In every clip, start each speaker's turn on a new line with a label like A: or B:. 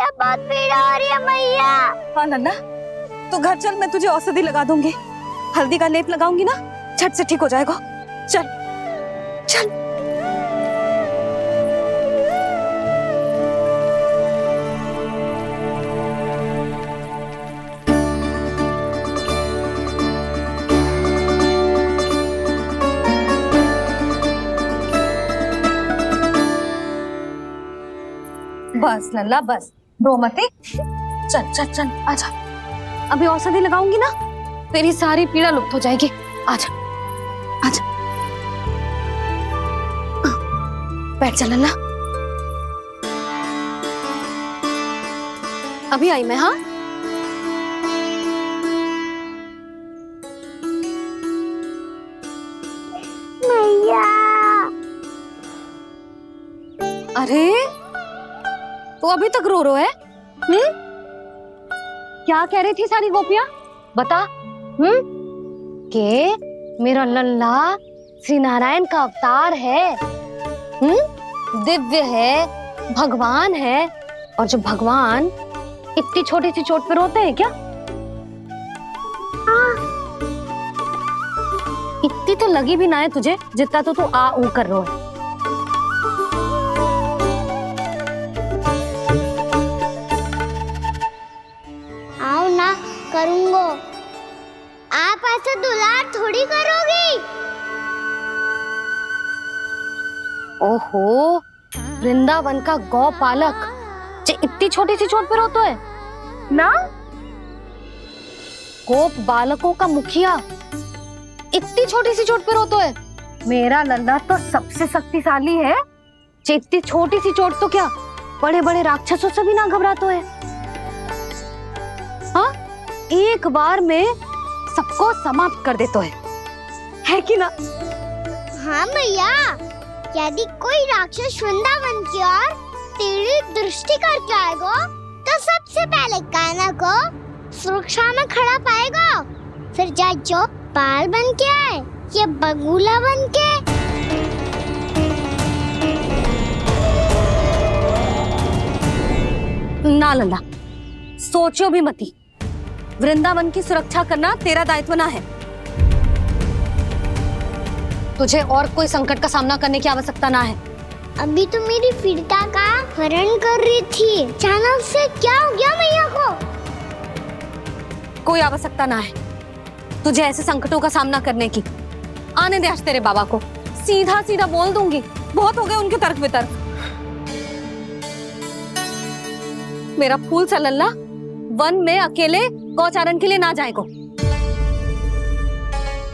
A: मैया बहुत पीड़ा हो रही है मैया।
B: हाँ नन्ना, तू घर चल, मैं तुझे औषधि लगा दूंगी। हल्दी का लेप लगाऊंगी ना, झट से ठीक हो जाएगा। चल चल। बस लल्ला बस, रो मत। चल चल चल, आजा। अभी औषधि लगाऊंगी ना, तेरी सारी पीड़ा लुप्त हो जाएगी। आजा आजा, बैठ जा लल्ला। अभी आई मैं। हाँ
A: मैया।
B: अरे तू अभी तक रो रो है? क्या कह रही थी सारी गोपियां? बता। के मेरा लल्ला श्री नारायण का अवतार है, दिव्य है, भगवान है। और जब भगवान इतनी छोटी सी चोट पे रोते हैं क्या? इतनी तो लगी भी ना है तुझे, जितना तो तू आ ऊ कर रो है।
A: आओ ना, करूंगो। आप ऐसा दुलार थोड़ी करोगी।
B: ओहो, वृंदावन का गौपालक जे इतनी छोटी सी चोट पे रोता है ना? गोप बालकों का मुखिया इतनी छोटी सी चोट पे रोता है? मेरा लल्ला तो सबसे शक्तिशाली है। जे इतनी छोटी सी चोट तो क्या, बड़े बड़े राक्षसों से भी ना घबराता है। हाँ, एक बार में सबको समाप्त कर देता है कि ना?
A: हाँ मैया, यदि कोई राक्षस वृंदावन की ओर टेढ़ी दृष्टि करके आएगा तो सबसे पहले कान्हा को सुरक्षा में खड़ा पाएगा। फिर चाहे जो बाल बन के आए या बगुला बन के।
B: ना लल्ला, सोचो भी मती। वृंदावन की सुरक्षा करना तेरा दायित्व ना है। तुझे और कोई संकट का सामना करने की आवश्यकता ना है।
A: अभी तो मेरी पीड़िता का हरण कर रही थी, अचानक से क्या हो गया मैया को?
B: कोई आवश्यकता ना है तुझे ऐसे संकटों का सामना करने की। आने दे आज तेरे बाबा को, सीधा सीधा बोल दूंगी। बहुत हो गए उनके तर्क वितर्क। मेरा फूल सा लल्ला वन में अकेले गौचारण के लिए ना जाएगो।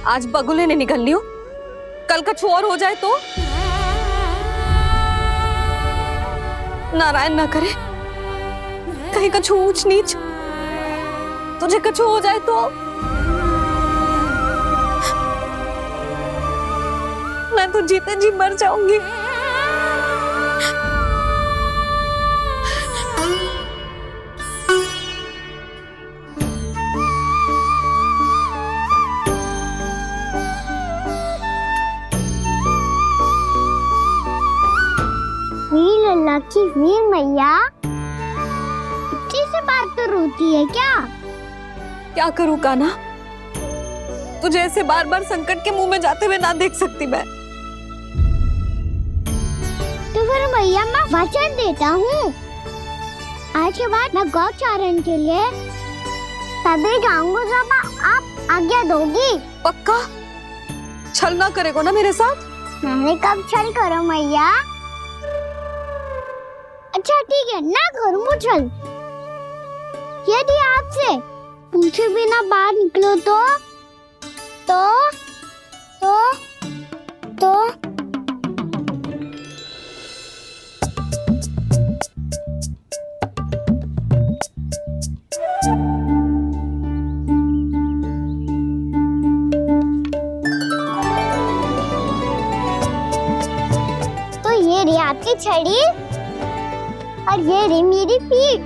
B: आज बगुले ने निकल लियो, कल का और हो जाए तो? नारायण ना करे, कहीं कछु ऊंच नीच तुझे कछु हो जाए तो? मैं तो जीते जी मर जाऊंगी।
A: लल्ला की वीर मैया इतनी सी बात तो रोती है क्या?
B: क्या करूं कान्हा, तुझे ऐसे बार बार संकट के मुंह में जाते हुए ना देख सकती मैं।
A: तो फिर मैया मैं वचन देता हूँ, आज के बाद मैं गौचारण के लिए तभी जाऊंगा जब आप आज्ञा दोगी।
B: पक्का? छल ना करेगा ना मेरे साथ?
A: मैंने कब छल करो मैया? अच्छा ठीक है, ना करूंगा छल। यदि आपसे पूछे बिना बाहर निकलो तो ये रही आपकी छड़ी और ये रही मेरी पीठ।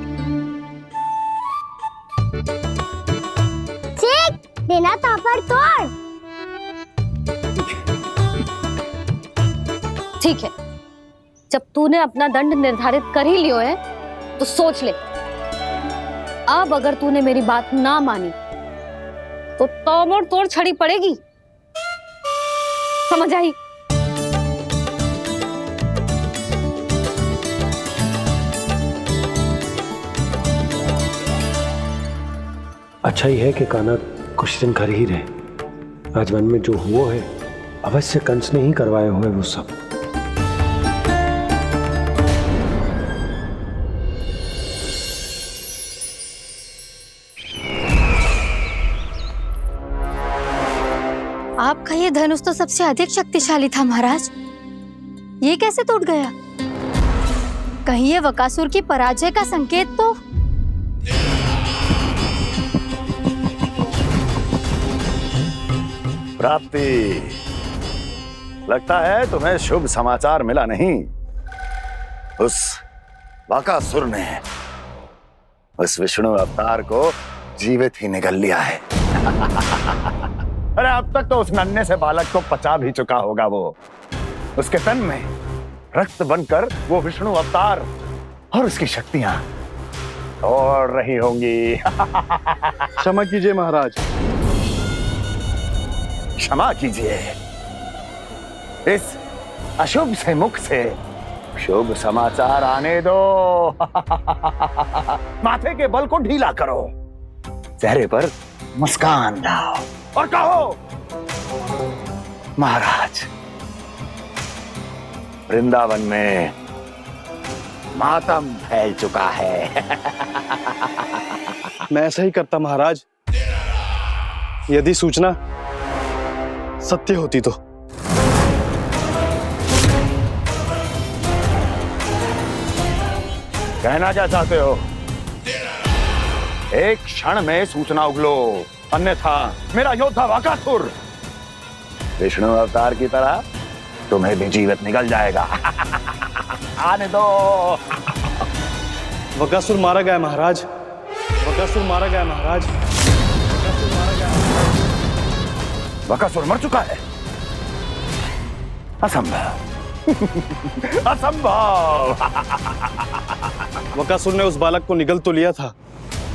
A: चेक देना था पर तोड़।
B: ठीक है, जब तूने अपना दंड निर्धारित कर ही लियो है तो सोच ले, अब अगर तूने मेरी बात ना मानी तो तोड़ तोड़ छड़ी पड़ेगी, समझ आई?
C: अच्छा ही है कि कान्हा कुछ दिन घर ही रहे। आज वन में जो हुआ है अवश्य कंस ने ही करवाए हुए वो सब।
D: आपका ये धनुष तो सबसे अधिक शक्तिशाली था महाराज, ये कैसे टूट गया? कहीं ये बकासुर की पराजय का संकेत तो?
E: प्राप्ति, लगता है तुम्हें शुभ समाचार मिला नहीं। उस बकासुर ने उस विष्णु अवतार को जीवित ही निगल लिया है। अरे अब तक तो उस नन्हे से बालक को पचा भी चुका होगा वो। उसके तन में रक्त बनकर वो विष्णु अवतार और उसकी शक्तियां और रही होंगी।
F: क्षमा कीजिए महाराज।
E: क्षमा कीजिए, इस अशुभ से मुख से शुभ समाचार आने दो। माथे के बल को ढीला करो, चेहरे पर मुस्कान लाओ और कहो, महाराज, वृंदावन में मातम फैल चुका है।
F: मैं ऐसा ही करता महाराज, यदि सूचना सत्य होती तो।
E: कहना क्या चाहते हो? एक क्षण में सूचना उगलो, अन्यथा मेरा योद्धा बकासुर विष्णु अवतार की तरह तुम्हें भी जीवित निकल जाएगा। आने दो।
F: बकासुर मारा गया महाराज, बकासुर मारा गया महाराज, बकासुर मारा गया।
E: बकासुर मर चुका है? असंभव। असंभव।
F: बकासुर ने उस बालक को निगल तो लिया था,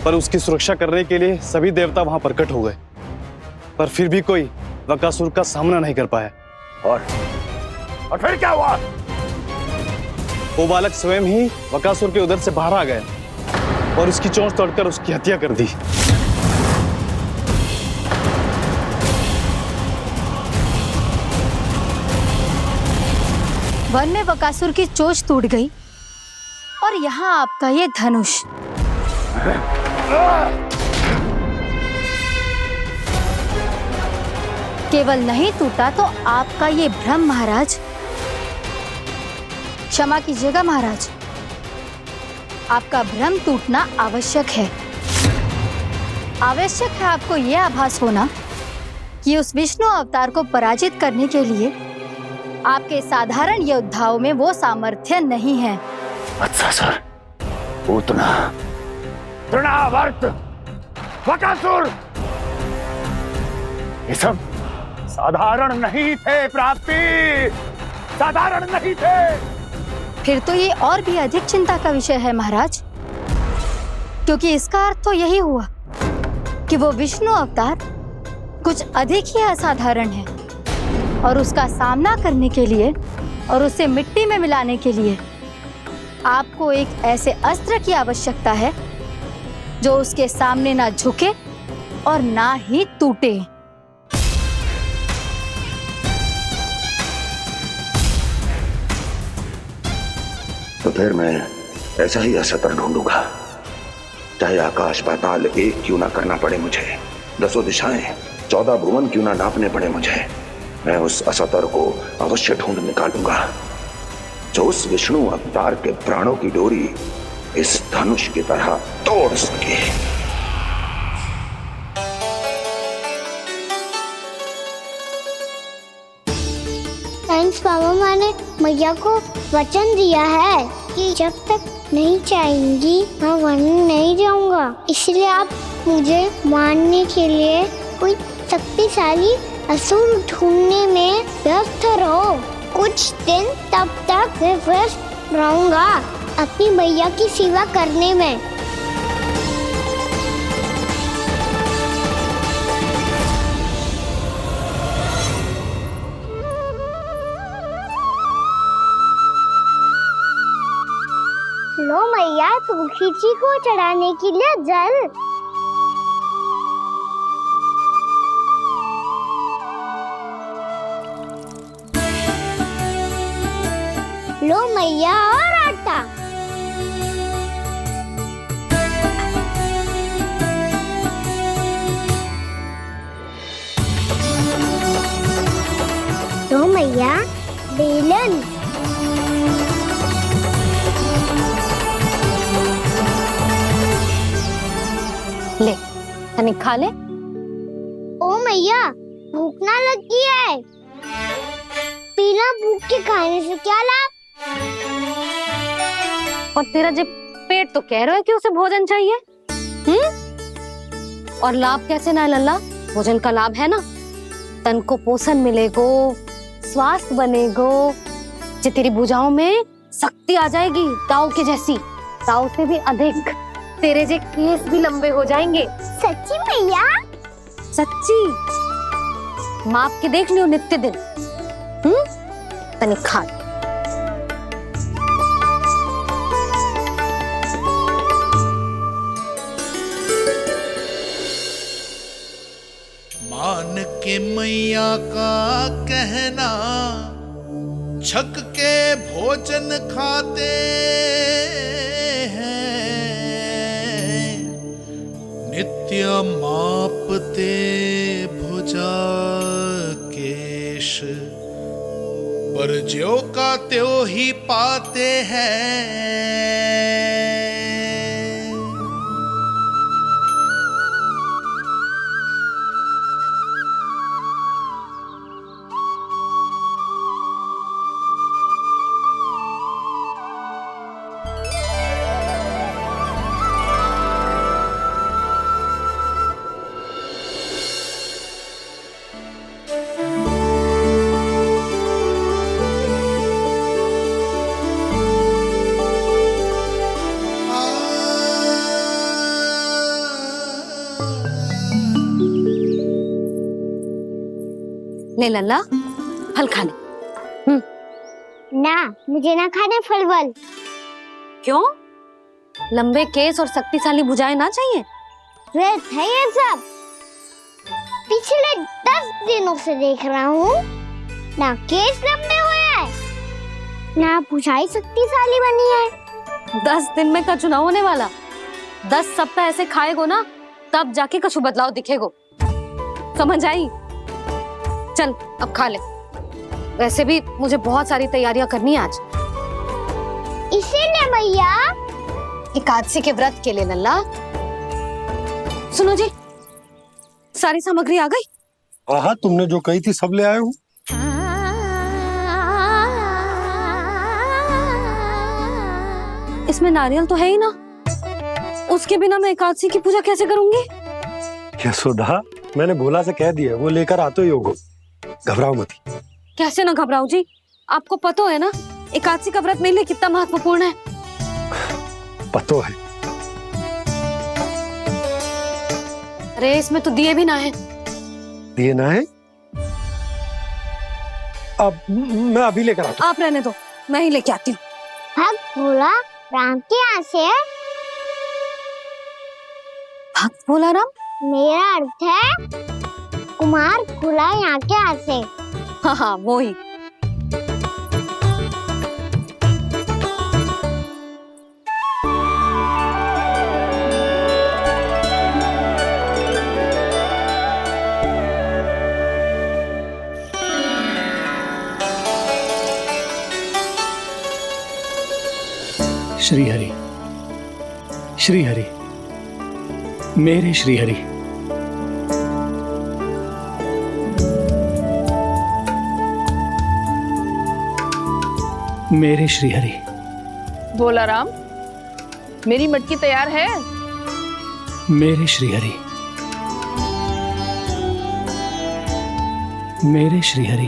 F: पर उसकी सुरक्षा करने के लिए सभी देवता वहां प्रकट हो गए, पर फिर भी कोई बकासुर का सामना नहीं कर पाया।
E: और फिर क्या हुआ?
F: वो बालक स्वयं ही बकासुर के उदर से बाहर आ गया और उसकी चोंच तोड़कर उसकी हत्या कर दी।
D: वन में बकासुर की चोंच टूट गई और यहाँ आपका ये धनुष। केवल नहीं टूटा तो आपका ये भ्रम महाराज। क्षमा कीजिएगा महाराज, आपका भ्रम टूटना आवश्यक है। आवश्यक है आपको यह आभास होना कि उस विष्णु अवतार को पराजित करने के लिए आपके साधारण योद्धाओं में वो सामर्थ्य नहीं है।
E: अच्छा सर, उतना तृणावर्त बकासुर ये सब साधारण नहीं थे प्राप्ति, साधारण नहीं थे।
D: फिर तो ये और भी अधिक चिंता का विषय है महाराज, क्योंकि इसका अर्थ तो यही हुआ कि वो विष्णु अवतार कुछ अधिक ही असाधारण है और उसका सामना करने के लिए और उसे मिट्टी में मिलाने के लिए आपको एक ऐसे अस्त्र की आवश्यकता है जो उसके सामने ना झुके और ना ही टूटे।
E: तो फिर मैं ऐसा ही असत्र ढूंढूंगा, चाहे आकाश पाताल एक क्यों ना करना पड़े मुझे, 10 दिशाएं 14 भुवन क्यों ना नापने पड़े मुझे। मैं उस असतर को अवश्य ढूंढ निकालूंगा जो उस विष्णु अवतार के प्राणों की डोरी इस धनुष की तरह तोड़ सके।
A: थैंक्स पापा, मैंने मैया को वचन दिया है कि जब तक नहीं चाहेंगी मैं वन नहीं जाऊंगा, इसलिए आप मुझे मारने के लिए कोई शक्तिशाली असुर ढूंढने में व्यस्त रहो। कुछ दिन तब तक मैं व्यस्त रहूंगा। अपनी मैया की सेवा करने में। लो मैया, तुलसी जी को चढ़ाने के लिए जल। लो मैया, और आटा। लो मैया, बेलन।
B: ले तनिक खा ले।
A: ओ मैया, भूख ना लगी है। बिना भूख के खाने से क्या लाभ?
B: और तेरा जब पेट तो कह रहा है कि उसे भोजन चाहिए। और लाभ कैसे ना है लल्ला? भोजन का लाभ है ना, तन को पोषण मिलेगो, स्वास्थ्य बनेगो, जो तेरी भुजाओं में शक्ति आ जाएगी, ताऊ के जैसी, ताऊ से भी अधिक। तेरे जे केस भी लंबे हो जाएंगे।
A: सच्ची मैया?
B: सच्ची। माप के देख लियो नित्य दिन। तनिक खा।
G: मान के मैया का कहना, छक के भोजन खाते हैं, नित्य मापते भुजा केश, पर ज्यो का त्यों ही पाते हैं।
B: ले लल्ला, फल खा ले।
A: ना, मुझे ना खाने फल वल।
B: क्यों? लंबे केस और शक्तिशाली भुजाएं ना चाहिए?
A: व्यर्थ है ये सब। पिछले 10 दिनों से देख रहा हूँ, ना केस लंबे हुए हैं, ना भुजाएं शक्तिशाली बनी है।
B: 10 दिन में कछु ना होने वाला। 10 सप्ताह ऐसे खाएगो ना, तब जाके कछु बदलाव दिखेगो। समझ आई? चल अब खा ले। वैसे भी मुझे बहुत सारी तैयारियां करनी है आज।
A: इसीलिए मैया,
B: एकादशी के व्रत के लिए लल्ला। सुनो जी, सारी सामग्री आ गई?
C: हाँ, तुमने जो कही थी सब ले आए हूँ।
B: इसमें नारियल तो है ही ना, उसके बिना मैं एकादशी की पूजा कैसे करूंगी?
C: यशोदा, मैंने भोला से कह दिया, वो लेकर आते ही होगा। घबराओ मत।
B: कैसे ना घबराओ जी, आपको पता है ना एकादशी का व्रत मेरे लिए कितना महत्वपूर्ण है।
C: पतो है।
B: अरे इसमें तो दिए भी ना है।
C: दिए ना है? अब मैं अभी लेकर आता हूँ।
B: आप रहने दो, मैं ही लेके आती हूँ।
A: भक्त भोला राम के यहाँ से है?
B: भक्त भोला राम?
A: मेरा अर्थ है कुमार भोला यहाँ के यहाँ से।
B: हाँ हाँ, वो ही।
H: श्री हरि, श्री हरि, मेरे श्री हरि। मेरे श्री हरि।
I: भोला राम, मेरी मटकी तैयार है?
H: मेरे श्री हरि। मेरे श्री हरि।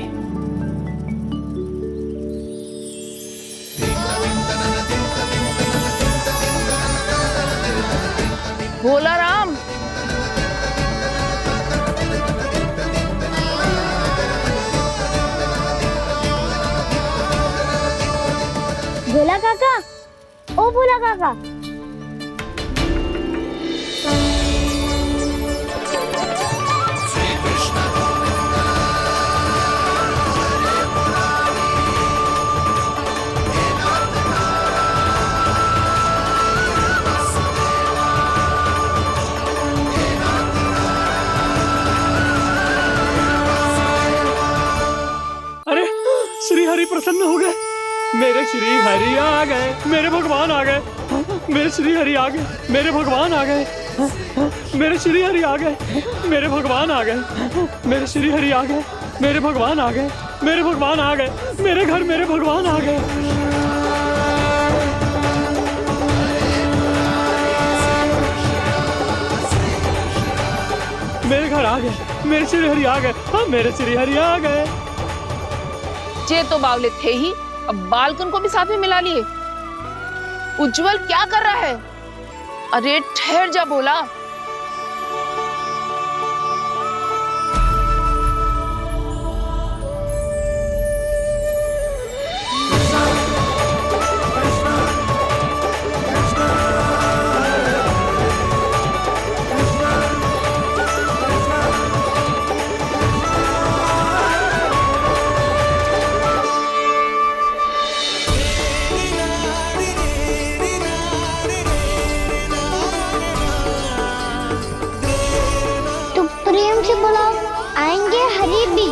I: भोला राम।
A: भोला काका, ओ भोला काका।
H: अरे श्री हरि प्रसन्न हो गए, मेरे श्री हरि आ गए, मेरे भगवान आ गए, मेरे श्री हरि आ गए, मेरे भगवान आ गए, मेरे श्री हरि आ गए, मेरे भगवान आ गए, मेरे श्री हरि आ गए, मेरे भगवान आ गए, मेरे भगवान आ गए, मेरे घर मेरे भगवान आ गए। मेरे घर आ गए, मेरे श्री हरि आ गए, हाँ मेरे श्री हरि आ गए।
I: ये तो बावले थे ही, अब बालकन को भी साथ में मिला लिए। उज्जवल क्या कर रहा है? अरे ठहर जा भोला।
A: तुम प्रेम से बुलाओ, आएंगे हरि भी।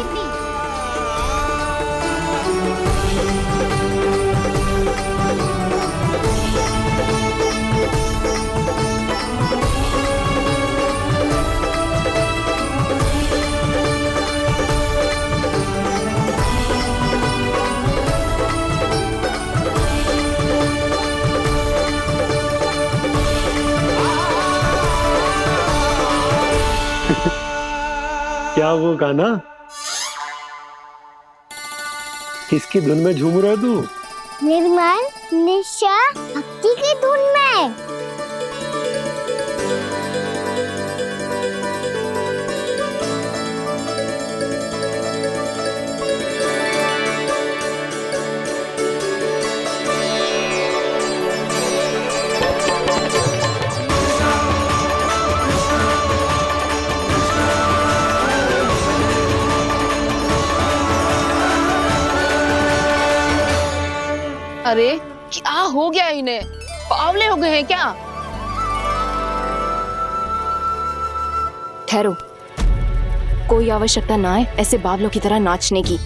C: क्या वो गाना? किसकी धुन में झूम रहा तू?
A: निर्मल निशा भक्ति की धुन में।
I: अरे क्या हो गया इन्हें? पावले हो गए हैं क्या?
J: ठहरो, कोई आवश्यकता ना है ऐसे बावलों की तरह नाचने की।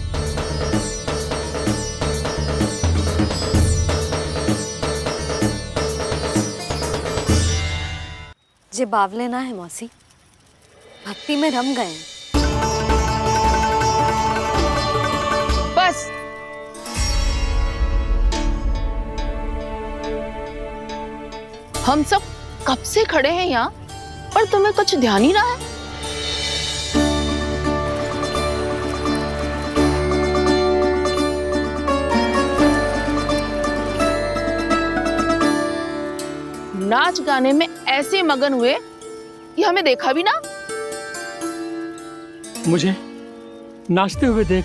B: जे बावले ना है मौसी, भक्ति में रम गए हैं।
I: बस हम सब कब से खड़े हैं यहाँ, पर तुम्हें कुछ ध्यान ही ना है। नाच गाने में ऐसे मगन हुए कि हमें देखा भी ना।
H: मुझे नाचते हुए देख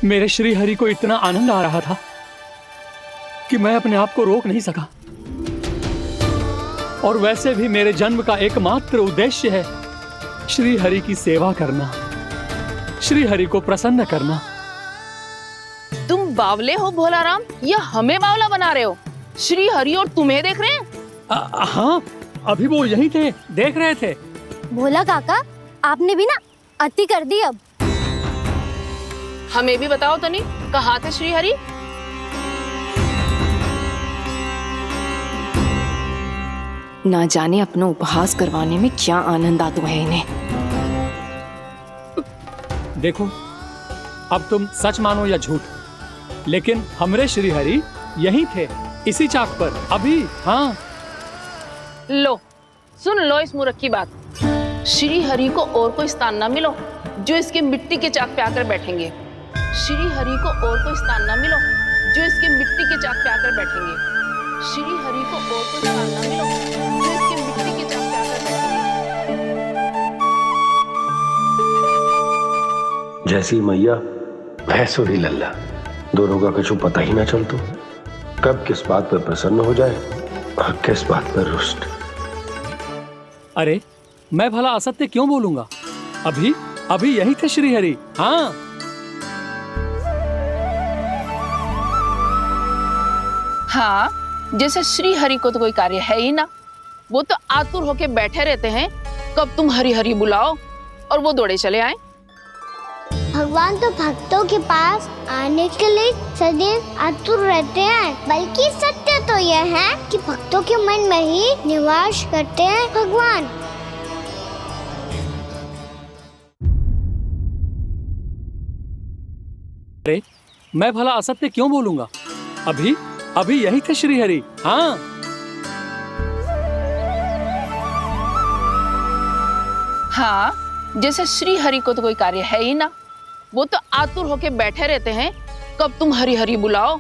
H: मेरे श्री हरि को इतना आनंद आ रहा था कि मैं अपने आप को रोक नहीं सका। और वैसे भी मेरे जन्म का एकमात्र उद्देश्य है श्री हरि की सेवा करना, श्री हरि को प्रसन्न करना।
I: तुम बावले हो भोला राम, या हमें बावला बना रहे हो? श्री हरि और तुम्हें देख रहे हैं।
H: हाँ, अभी वो यहीं थे, देख रहे थे।
A: भोला काका, आपने भी ना अति कर दी। अब
I: हमें भी बताओ तनी, कहाँ थे श्री हरि?
J: ना जाने अपना उपहास करवाने में क्या आनंद आता है इन्हें।
H: देखो, अब तुम सच मानो या झूठ, लेकिन हमरे श्री हरि यहीं थे, इसी चाक पर अभी। हाँ,
I: लो सुन लो इस मूर्ख की बात। श्री हरि को और कोई स्थान ना मिलो जो इसके मिट्टी के चाक पे आकर बैठेंगे। श्री हरि को और कोई स्थान ना मिलो जो इसके मिट्टी के चाक पे आकर बैठेंगे। श्री हरि को और कोई स्थान ना मिलो जो इसके मिट्टी
C: जैसी मैया वैसो ही लल्ला, दोनों का कुछ पता ही ना चल तो कब किस बात पर प्रसन्न हो जाए और किस बात पर रुष्ट।
H: अरे मैं भला असत्य क्यों बोलूंगा? अभी अभी यही थे श्रीहरि। हाँ,
I: हाँ, जैसे श्री हरि को तो कोई कार्य है ही ना, वो तो आतुर होके बैठे रहते हैं कब तुम हरि हरि बुलाओ और वो दौड़े चले आए।
A: भगवान तो भक्तों के पास आने के लिए सदैव आतुर रहते हैं, बल्कि सत्य तो यह है कि भक्तों के मन में ही निवास करते हैं भगवान।
H: अरे मैं भला असत्य क्यों बोलूंगा? अभी अभी यही थे श्रीहरि। हाँ,
I: हाँ, जैसे श्री हरि को तो कोई कार्य है ही ना, वो तो आतुर होके बैठे रहते हैं कब तुम हरि हरि बुलाओ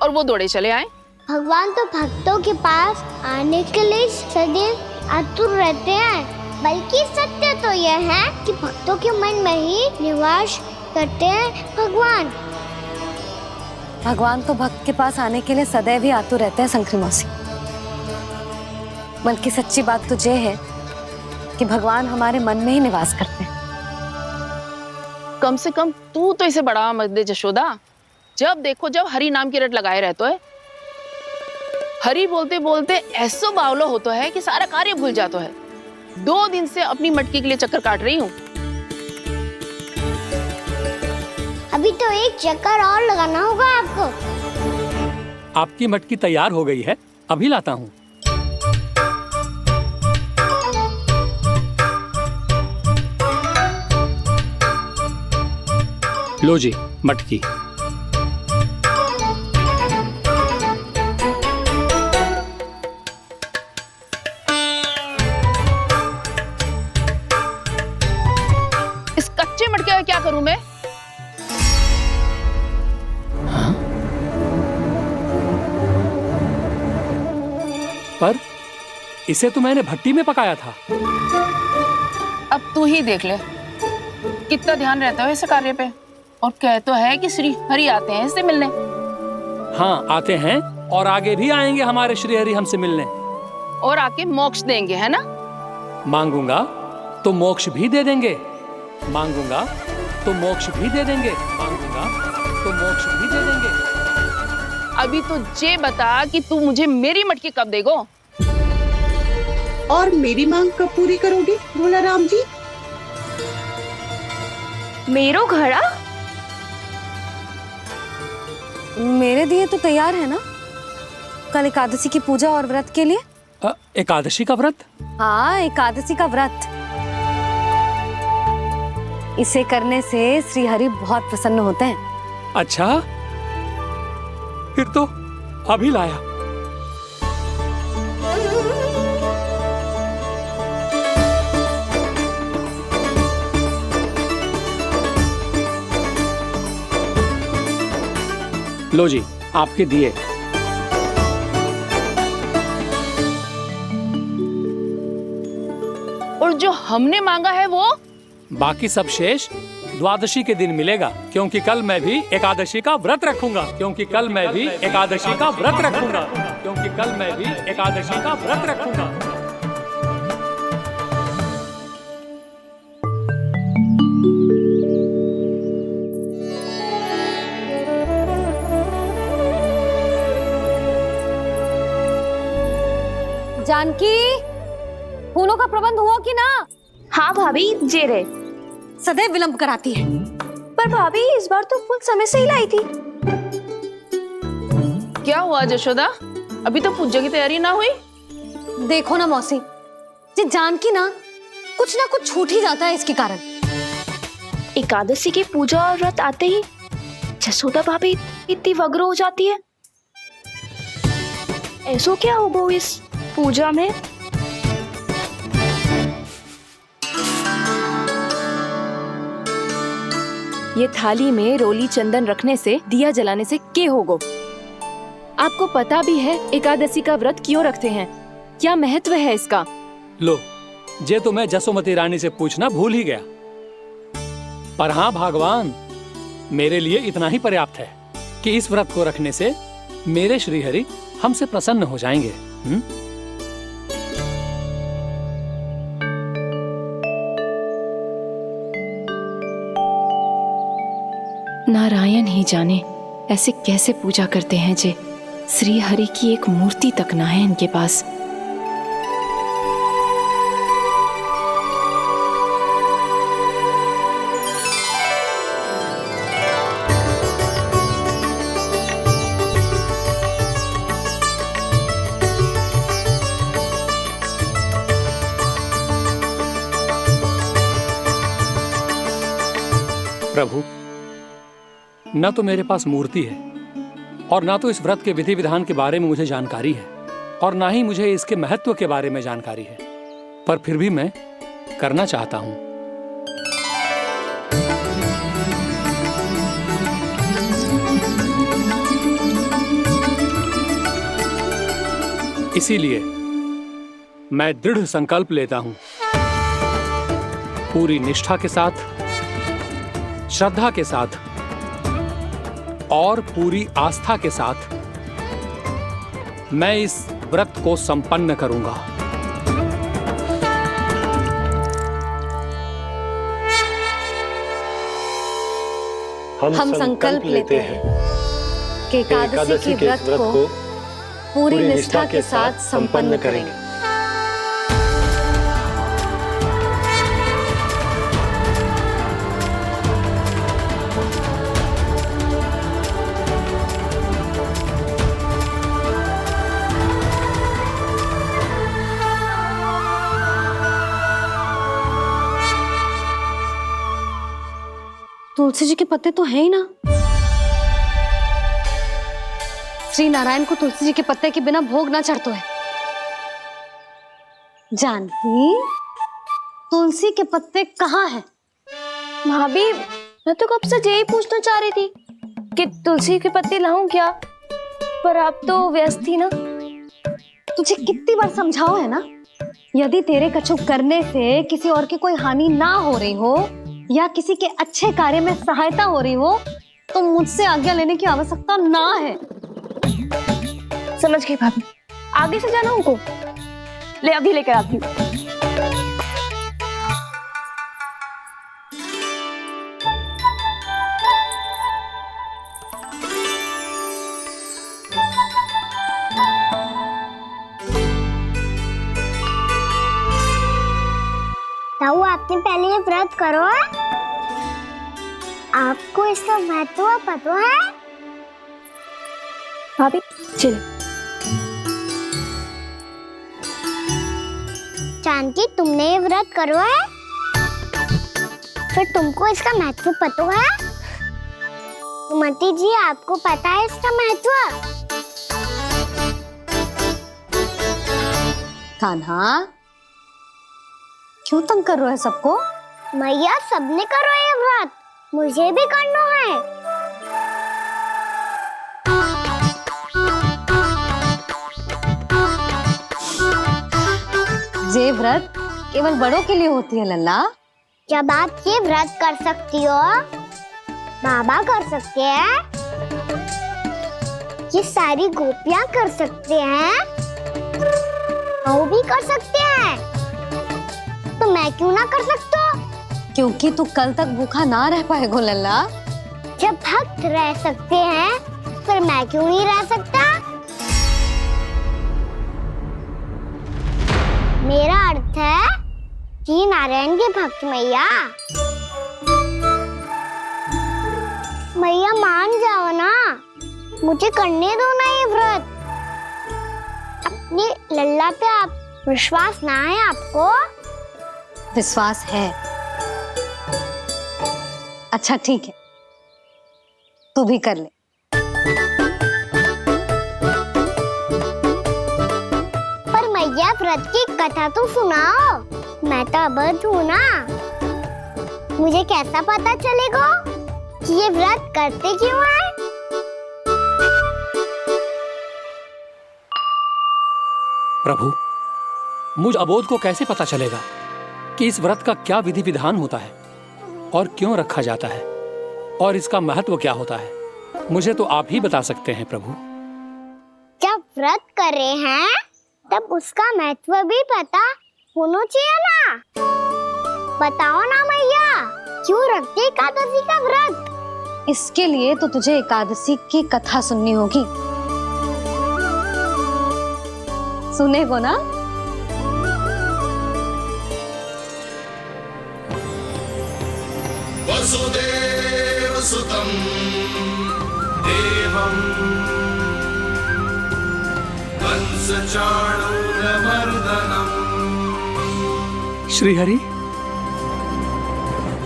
I: और वो दौड़े चले आए।
A: भगवान तो भक्तों के पास आने के लिए सदैव आतुर रहते हैं, बल्कि सत्य तो यह है कि भक्तों के मन में ही निवास करते हैं भगवान।
B: भगवान तो भक्त के पास आने के लिए सदैव ही आतुर रहते हैं शंकरी मौसी। बल्कि सच्ची बात तो ये है कि भगवान हमारे मन में ही निवास करते हैं।
I: कम से कम तू तो इसे बढ़ावा मत दे जशोदा। जब देखो जब हरि नाम की रट लगाए रहते है। हरि बोलते बोलते ऐसो बावलो होता है कि सारा कार्य भूल जाता है। 2 दिन से अपनी मटकी के लिए चक्कर काट रही हूँ।
A: अभी तो एक चक्कर और लगाना होगा आपको।
H: आपकी मटकी तैयार हो गई है, अभी लाता हूँ। लो जी मटकी।
I: इस कच्चे मटके का क्या करूं मैं?
H: पर इसे तो मैंने भट्टी में पकाया था।
I: अब तू ही देख ले कितना ध्यान रहता है इस कार्य पे। और कह तो है कि श्री हरि आते हैं इससे मिलने।
H: हाँ आते हैं और आगे भी आएंगे हमारे श्रीहरि हमसे मिलने।
I: और आके मोक्ष देंगे, है ना?
H: मांगूंगा तो मोक्ष भी दे देंगे, मांगूंगा तो मोक्ष भी दे देंगे, मांगूंगा तो मोक्ष भी दे देंगे।
I: अभी तो ये बता कि तू मुझे मेरी मटकी कब देगो?
K: और मेरी मांग कब पूरी करोगे भोला राम जी?
J: मेरो घड़ा
B: मेरे दिए तो तैयार है ना, कल एकादशी की पूजा और व्रत के लिए।
H: एकादशी का व्रत?
B: हाँ, एकादशी का व्रत। इसे करने से श्री हरि बहुत प्रसन्न होते हैं।
H: अच्छा, फिर तो अभी लाया। लो जी आपके दिए।
I: और जो हमने मांगा है वो?
H: बाकी सब शेष द्वादशी के दिन मिलेगा, क्योंकि कल मैं भी एकादशी का व्रत रखूंगा, क्योंकि कल मैं भी एकादशी का व्रत रखूंगा, क्योंकि कल मैं भी एकादशी का व्रत रखूंगा।
B: जानकी, फूलों का प्रबंध हुआ कि ना?
J: हाँ भाभी, जे रे।
B: सदैव विलंब कराती है।
J: पर भाभी इस बार तो फूल समय से ही लाई थी।
I: क्या हुआ जशोदा? अभी तो पूजा की तैयारी ना हुई?
B: देखो ना मौसी, ये जानकी ना कुछ छूट ही जाता है इसके कारण।
J: एकादशी की पूजा और व्रत आते ही जसोदा भाभी इतनी वग्र हो जाती है। ऐसो क्या होगा इस पूजा में? ये थाली में रोली चंदन रखने से, दिया जलाने से के होगो? आपको पता भी है एकादशी का व्रत क्यों रखते हैं? क्या महत्व है इसका?
H: लो, जे तो मैं जसोमती रानी से पूछना भूल ही गया। पर हाँ भगवान, मेरे लिए इतना ही पर्याप्त है कि इस व्रत को रखने से मेरे श्रीहरि हमसे प्रसन्न हो जाएंगे।
J: नारायण ही जाने ऐसे कैसे पूजा करते हैं जे श्री हरि की एक मूर्ति तक ना है इनके पास।
H: प्रभु, न तो मेरे पास मूर्ति है और ना तो इस व्रत के विधि विधान के बारे में मुझे जानकारी है और ना ही मुझे इसके महत्व के बारे में जानकारी है, पर फिर भी मैं करना चाहता हूं। इसीलिए मैं दृढ़ संकल्प लेता हूं, पूरी निष्ठा के साथ, श्रद्धा के साथ और पूरी आस्था के साथ मैं इस व्रत को संपन्न करूंगा।
B: हम संकल्प लेते हैं कि एकादशी के व्रत को पूरी निष्ठा के साथ संपन्न करेंगे। तुलसी जी के पत्ते तो हैं ही ना। श्री नारायण को तुलसी जी के पत्ते के बिना भोग ना चढ़तो है। जानकी, तुलसी के पत्ते कहाँ हैं?
L: भाभी, मैं तो कब से यही पूछना चाह रही थी कि तुलसी के पत्ते लाऊं क्या, पर आप तो व्यस्त थी ना।
B: तुझे कितनी बार समझाओ है ना, यदि तेरे कछु करने से किसी और की कोई हानि ना हो रही हो या किसी के अच्छे कार्य में सहायता हो रही हो तो मुझसे आज्ञा लेने की आवश्यकता ना है।
L: समझ गई भाभी, आगे से जाना उनको ले, अभी लेकर आती हूँ।
A: ताऊ, आपने पहले ये व्रत करो है? आपको इसका महत्व पता है?
L: भाभी चल।
A: जानकी, तुमने ये व्रत करो है, फिर तुमको इसका महत्व पता है? सुमति जी, आपको पता है इसका महत्व?
B: कान्हा, क्यों तंग कर रहे हो सबको?
A: मैया, सबने करो ये व्रत, मुझे भी करना है।
B: ये व्रत केवल बड़ों के लिए होती है लल्ला।
A: जब आप ये व्रत कर सकती हो, बाबा कर सकते हैं, ये सारी गोपियां कर सकते हैं, वो भी कर सकते हैं, तो मैं क्यों ना कर सकता?
B: क्योंकि तू कल तक भूखा ना रह पाएगा लल्ला।
A: जब भक्त रह सकते हैं, फिर मैं क्यों नहीं रह सकता? मेरा अर्थ है कि नारायण के भक्त मैया, मैया मान जाओ ना, मुझे करने दो ना ये व्रत। अपनी लल्ला पे आप विश्वास ना है आपको?
B: विश्वास है। अच्छा ठीक है, तू भी कर ले।
A: पर मैया, व्रत की कथा तो सुनाओ, मैं तो अबध हूँ ना। मुझे कैसा पता चलेगा कि ये व्रत करते क्यों है?
H: प्रभु, मुझ अबोध को कैसे पता चलेगा कि इस व्रत का क्या विधि विधान होता है? और क्यों रखा जाता है और इसका महत्व क्या होता है, मुझे तो आप ही बता सकते हैं प्रभु।
A: जब व्रत कर रहे हैं तब उसका महत्व भी पता होना चाहिए ना। बताओ ना मैया, क्यों रखते एकादशी का व्रत?
B: इसके लिए तो तुझे एकादशी की कथा सुननी होगी। सुनेगो ना?
G: वसुदेव सुतं देवं कंसचाणूरमर्दनम्
H: श्रीहरि,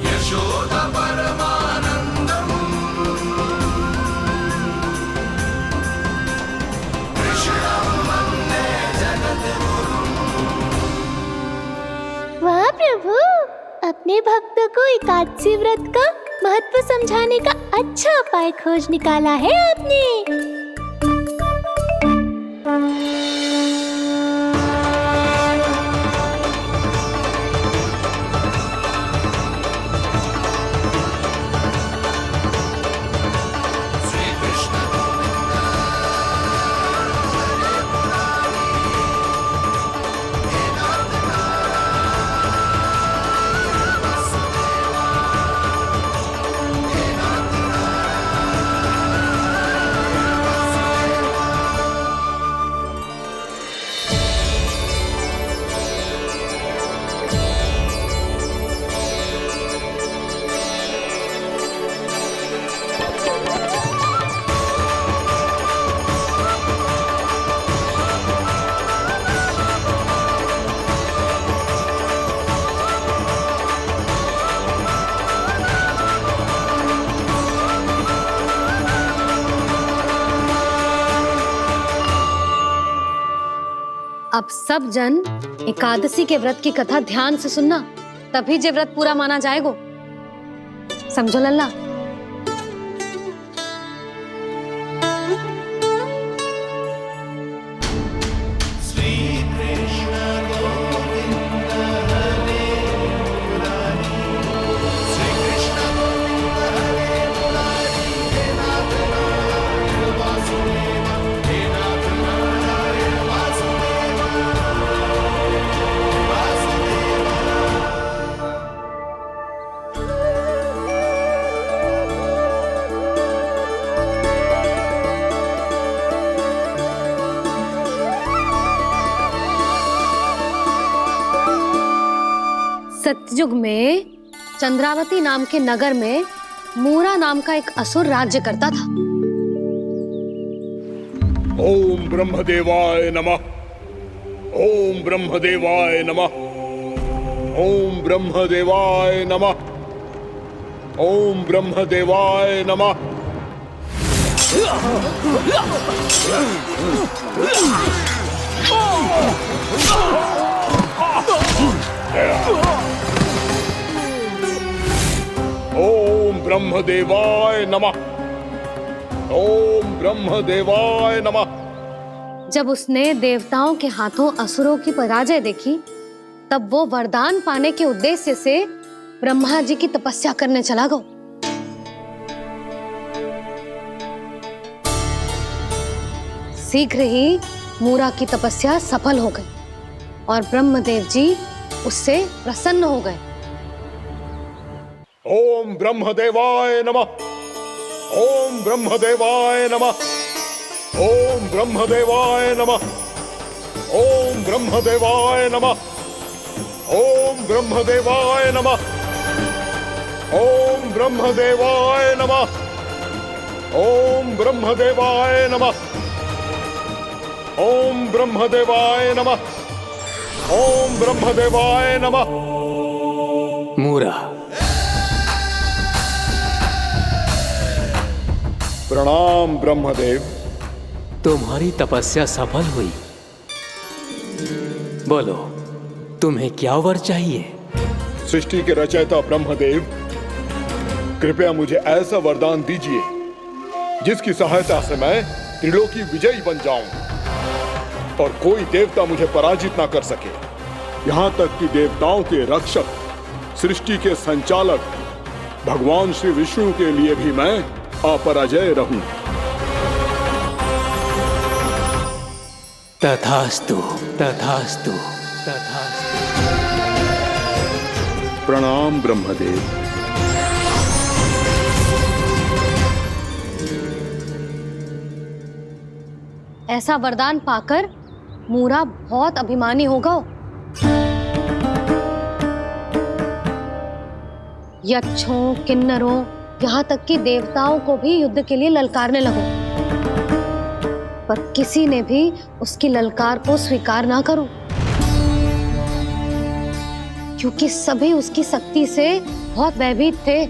G: यशोदा परमानन्दम् कृष्णं वन्दे जगद्गुरुम्।
L: वाह प्रभु, अपने भक्तों को एकादशी व्रत का महत्व समझाने का अच्छा उपाय खोज निकाला है आपने।
B: अब सब जन एकादशी के व्रत की कथा ध्यान से सुनना, तभी जे व्रत पूरा माना जाएगा। समझो लल्ला? सतयुग में चंद्रावती नाम के नगर में मूरा नाम का एक असुर राज्य करता था।
M: ओम ब्रह्मदेवाय नमः। ओम ब्रह्मदेवाय नमः। ओम ब्रह्मदेवाय नमः। ओम ब्रह्मदेवाय नमः। ओम ब्रह्मदेवाय नमः। ओम ब्रह्मदेवाय नमः।
B: जब उसने देवताओं के हाथों असुरों की पराजय देखी, तब वो वरदान पाने के उद्देश्य से ब्रह्मा जी की तपस्या करने चला गया। शीघ्र ही मूरा की तपस्या सफल हो गई और ब्रह्मदेव जी उससे प्रसन्न हो गए।
M: ओम ब्रह्मदेवाय नमः। ओम ब्रह्मदेवाय नमः। ओम ब्रह्मदेवाय नमः। ओम ब्रह्मदेवाय नमः। ओम ब्रह्मदेवाय नमः। ओम ब्रह्मदेवाय नमः। ओम ब्रह्मदेवाय नमः। ओम ब्रह्मदेवाय नमः। ओम ब्रह्मदेवाय नमः।
H: मूरा,
M: प्रणाम ब्रह्मदेव।
H: तुम्हारी तपस्या सफल हुई। बोलो, तुम्हें क्या वर चाहिए?
M: सृष्टि के रचयिता ब्रह्मदेव, कृपया मुझे ऐसा वरदान दीजिए जिसकी सहायता से मैं त्रिलोकी विजयी बन जाऊं और कोई देवता मुझे पराजित ना कर सके। यहाँ तक कि देवताओं के रक्षक, सृष्टि के संचालक भगवान श्री विष्णु के लिए भी मैं अपराजय रहूं।
H: तथास्तु तथास्तु तथास्तु।
M: प्रणाम ब्रह्मदेव।
B: ऐसा वरदान पाकर मूरा बहुत अभिमानी होगा। यक्षों, किन्नरों, यहाँ तक कि देवताओं को भी युद्ध के लिए ललकारने लगो, पर किसी ने भी उसकी ललकार को स्वीकार ना करो, क्योंकि सभी उसकी शक्ति से बहुत भयभीत थे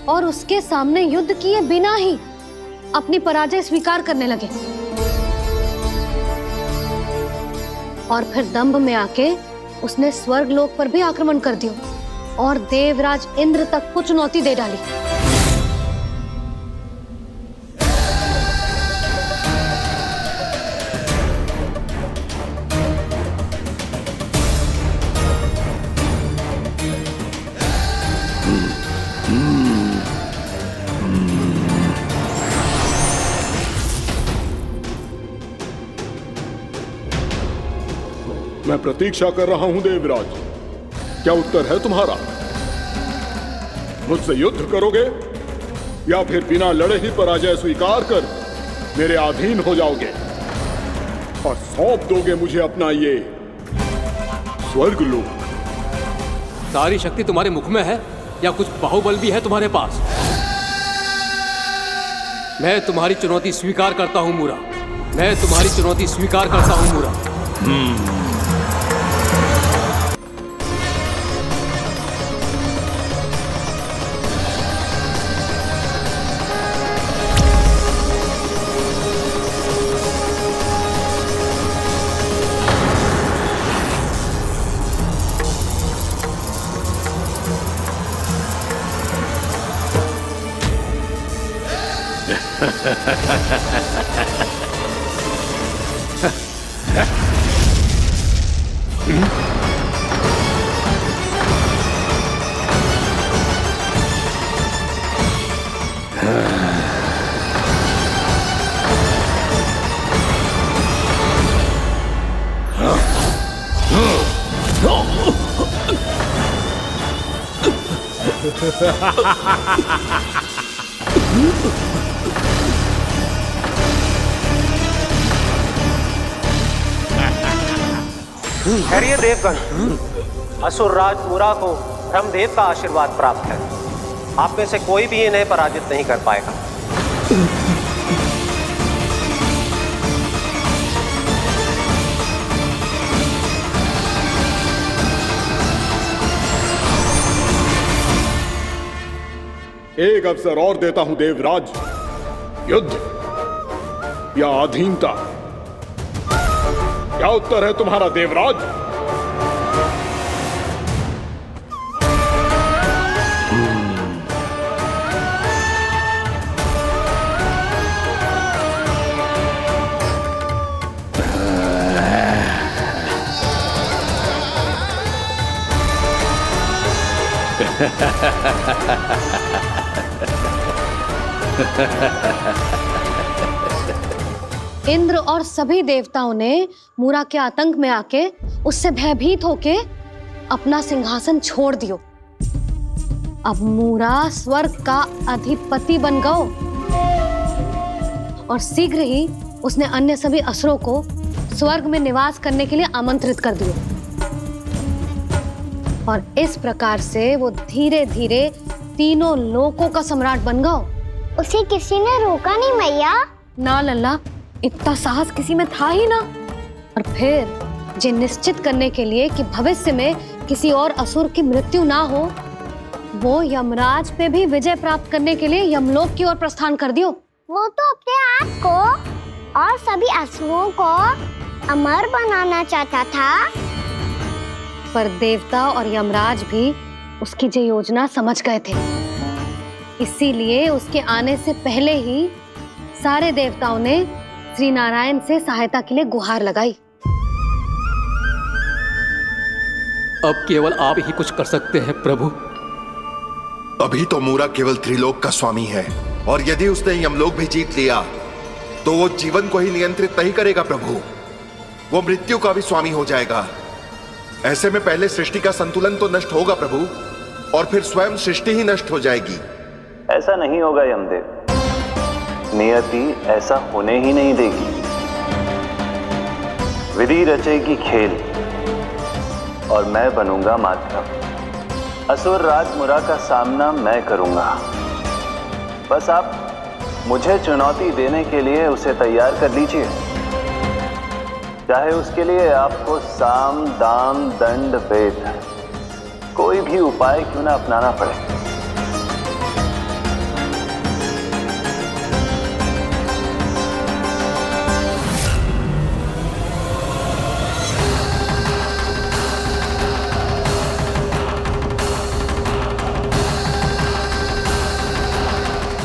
B: और उसके सामने युद्ध किए बिना ही अपनी पराजय स्वीकार करने लगे। और फिर दंभ में आके उसने स्वर्ग लोक पर भी आक्रमण कर दिया और देवराज इंद्र तक को चुनौती दे डाली।
M: मैं प्रतीक्षा कर रहा हूं देवराज, क्या उत्तर है तुम्हारा? मुझसे युद्ध करोगे या फिर बिना लड़े ही पराजय स्वीकार कर मेरे अधीन हो जाओगे और सौंप दोगे मुझे अपना ये स्वर्ग लोक?
H: सारी शक्ति तुम्हारे मुख में है या कुछ बाहुबल भी है तुम्हारे पास? मैं तुम्हारी चुनौती स्वीकार करता हूं मूरा, मैं तुम्हारी चुनौती स्वीकार करता हूं मूरा।
N: खैरिए देवगण, असुरराज मूरा को ब्रह्मदेव का आशीर्वाद प्राप्त है। आप में से कोई भी इन्हें पराजित नहीं कर पाएगा।
M: एक अवसर और देता हूं देवराज, युद्ध या अधीनता, क्या उत्तर है तुम्हारा देवराज?
B: इंद्र और सभी देवताओं ने मूरा के आतंक में आके उससे भयभीत होके अपना सिंहासन छोड़ दियो। अब मूरा स्वर्ग का अधिपति बन गयो और शीघ्र ही उसने अन्य सभी असुरों को स्वर्ग में निवास करने के लिए आमंत्रित कर दियो। और इस प्रकार से वो धीरे धीरे तीनों लोकों का सम्राट बन गयो।
A: उसे किसी ने रोका नहीं मैया?
B: ना लल्ला, इतना साहस किसी में था ही ना। और फिर ये निश्चित करने के लिए कि भविष्य में किसी और असुर की मृत्यु ना हो, वो यमराज पे भी विजय प्राप्त करने के लिए यमलोक की ओर प्रस्थान कर दियो।
A: वो तो अपने आप को और सभी असुरों को अमर बनाना चाहता था,
B: पर देवता और यमराज भी उसकी ये योजना समझ गए थे। इसीलिए उसके आने से पहले ही सारे देवताओं ने श्री नारायण से सहायता के लिए गुहार लगाई।
H: अब केवल आप ही कुछ कर सकते हैं प्रभु।
E: अभी तो मूरा केवल त्रिलोक का स्वामी है, और यदि उसने यमलोक भी जीत लिया तो वो जीवन को ही नियंत्रित नहीं करेगा प्रभु, वो मृत्यु का भी स्वामी हो जाएगा। ऐसे में पहले सृष्टि का संतुलन तो नष्ट होगा प्रभु, और फिर स्वयं सृष्टि ही नष्ट हो जाएगी।
O: ऐसा नहीं होगा यमदेव, नियति ऐसा होने ही नहीं देगी। विधि रचेगी खेल और मैं बनूंगा माध्यम। असुर राज मुरा का सामना मैं करूंगा। बस आप मुझे चुनौती देने के लिए उसे तैयार कर लीजिए, चाहे उसके लिए आपको साम दाम दंड भेद कोई भी उपाय क्यों ना अपनाना पड़े।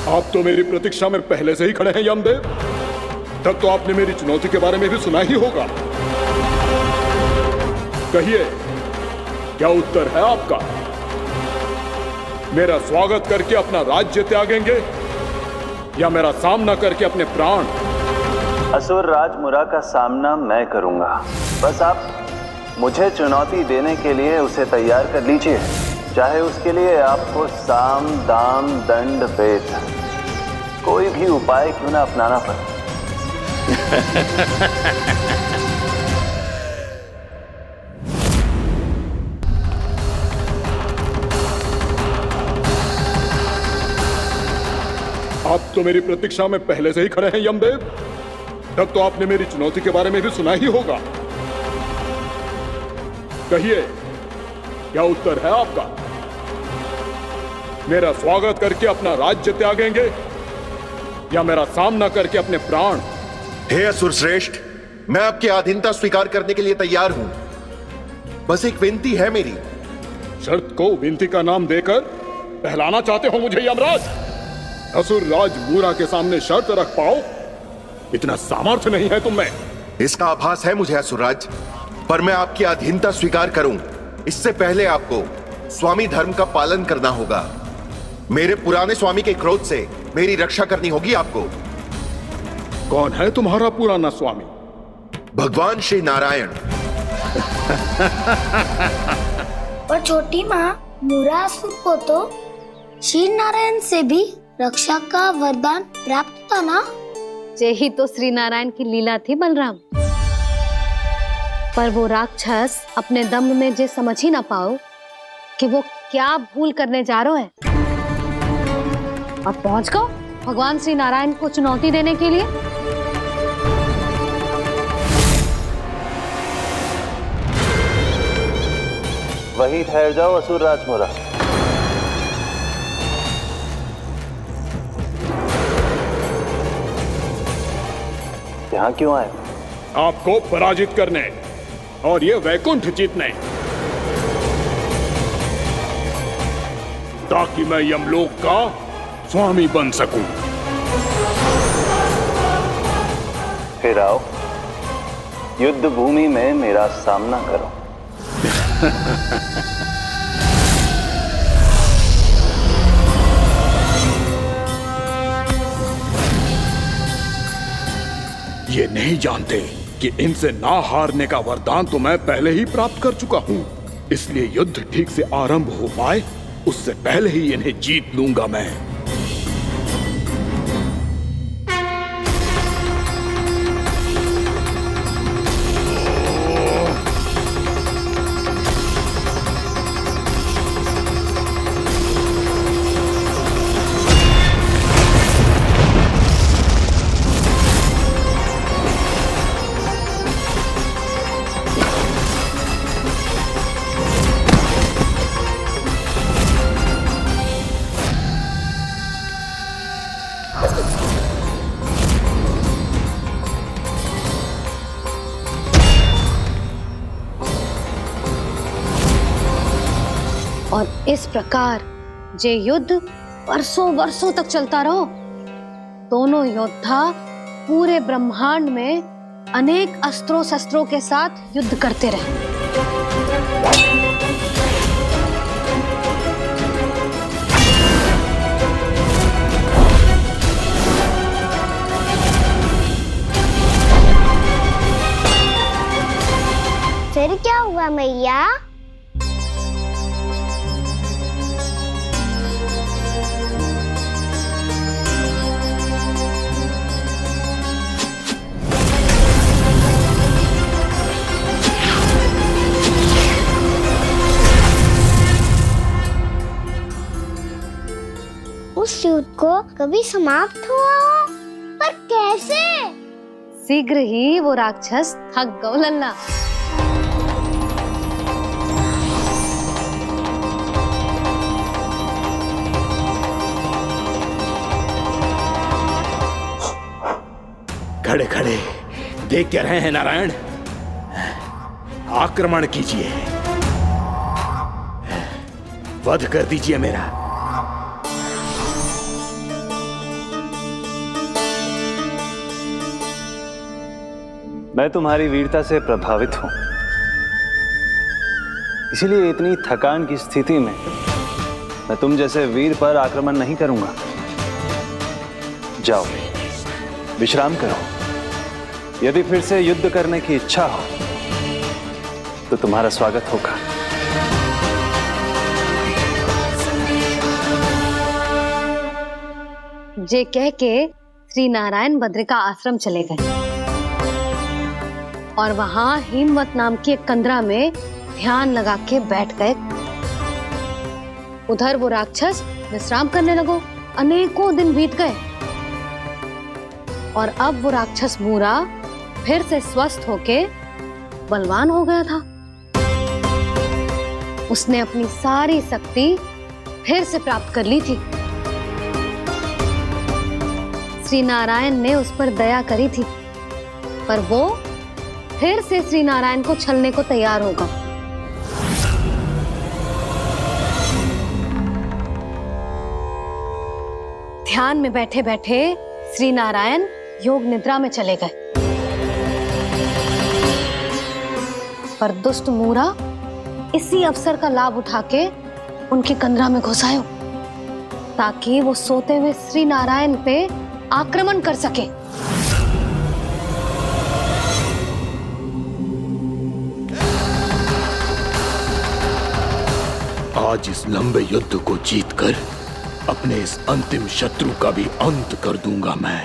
M: आप तो मेरी प्रतीक्षा में पहले से ही खड़े हैं यमदेव, तब तो आपने मेरी चुनौती के बारे में भी सुना ही होगा। कहिए, क्या उत्तर है आपका? मेरा स्वागत करके अपना राज्य त्यागेंगे या मेरा सामना करके अपने प्राण?
O: असुर राज मुरा का सामना मैं करूंगा। बस आप मुझे चुनौती देने के लिए उसे तैयार कर लीजिए, चाहे उसके लिए आपको साम दाम दंड भेद कोई भी उपाय क्यों ना अपनाना पड़े।
M: आप तो मेरी प्रतीक्षा में पहले से ही खड़े हैं यमदेव, तब तो आपने मेरी चुनौती के बारे में भी सुना ही होगा। कहिए, क्या उत्तर है आपका? मेरा स्वागत करके अपना राज्य त्यागेंगे या मेरा सामना करके अपने प्राण?
E: हे असुर श्रेष्ठ, मैं आपकी अधीनता स्वीकार करने के लिए तैयार हूं। बस एक विनती है मेरी।
M: शर्त को विनती का नाम देकर पहलाना चाहते हो मुझे यमराज? असुर राज मूरा के सामने शर्त रख पाओ, इतना सामर्थ्य नहीं है तुम में।
E: इसका आभास है मुझे असुरराज, पर मैं आपकी अधीनता स्वीकार करूं इससे पहले आपको स्वामी धर्म का पालन करना होगा। मेरे पुराने स्वामी के क्रोध से मेरी रक्षा करनी होगी आपको।
M: कौन है तुम्हारा पुराना स्वामी?
E: भगवान श्री नारायण।
A: और छोटी माँ, मूरासुर को तो श्री नारायण से भी रक्षा का वरदान प्राप्त था ना?
B: यही तो श्री नारायण की लीला थी बलराम। पर वो राक्षस अपने दम में जे समझ ही ना पाओ कि वो क्या भूल करने जा रहे हैं, और पहुंच गो भगवान श्री नारायण को चुनौती देने के लिए।
O: वही ठहर जाओ असुर राज मुरा। यहाँ क्यों आए?
M: आपको पराजित करने और ये वैकुंठ जीतने, ताकि मैं यमलोक का स्वामी बन सकूं।
O: फिर आओ, युद्ध भूमि में मेरा सामना करो।
M: ये नहीं जानते कि इनसे ना हारने का वरदान तो मैं पहले ही प्राप्त कर चुका हूं, इसलिए युद्ध ठीक से आरंभ हो पाए उससे पहले ही इन्हें जीत लूंगा मैं।
B: और इस प्रकार जे युद्ध वर्षों वर्षों तक चलता रहो। दोनों योद्धा पूरे ब्रह्मांड में अनेक अस्त्रों शस्त्रों के साथ युद्ध करते रहे।
A: मैया। उस युद्ध को कभी समाप्त हुआ हो, पर कैसे?
B: शीघ्र ही वो राक्षस थक गो लल्ला।
M: खड़े खड़े देख क्या रहे हैं नारायण? आक्रमण कीजिए, वध कर दीजिए मेरा।
O: मैं तुम्हारी वीरता से प्रभावित हूं, इसीलिए इतनी थकान की स्थिति में मैं तुम जैसे वीर पर आक्रमण नहीं करूंगा। जाओ विश्राम करो। यदि फिर से युद्ध करने की इच्छा हो तो तुम्हारा स्वागत होगा।
B: जे कह के श्री नारायण बद्रिका आश्रम चले गए और वहां हिमवत नाम की एक कंदरा में ध्यान लगा के बैठ गए। उधर वो राक्षस विश्राम करने लगो। अनेकों दिन बीत गए और अब वो राक्षस मूरा फिर से स्वस्थ होके बलवान हो गया था। उसने अपनी सारी शक्ति फिर से प्राप्त कर ली थी। श्री नारायण ने उस पर दया करी थी, पर वो फिर से श्री नारायण को छलने को तैयार होगा। ध्यान में बैठे बैठे श्री नारायण योग निद्रा में चले गए, पर दुष्ट मूरा इसी अवसर का लाभ उठा के उनकी कंदरा में घुस आयो ताकि वो सोते हुए श्री नारायण पे आक्रमण कर सके।
M: आज इस लंबे युद्ध को जीतकर अपने इस अंतिम शत्रु का भी अंत कर दूंगा मैं।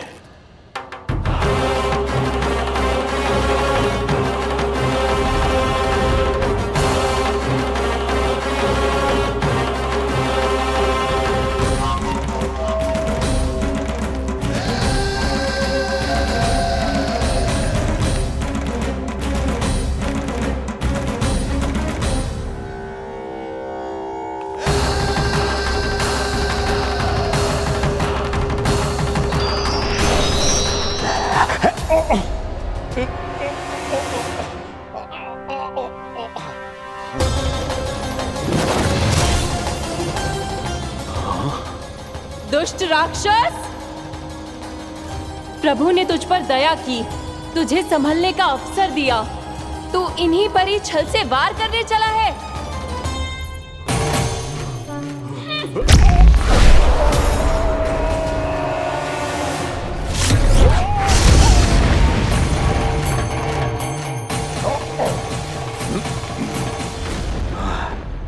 J: दुष्ट राक्षस, प्रभु ने तुझ पर दया की, तुझे संभलने का अवसर दिया। तू इन्हीं पर ही छल से वार करने चला है।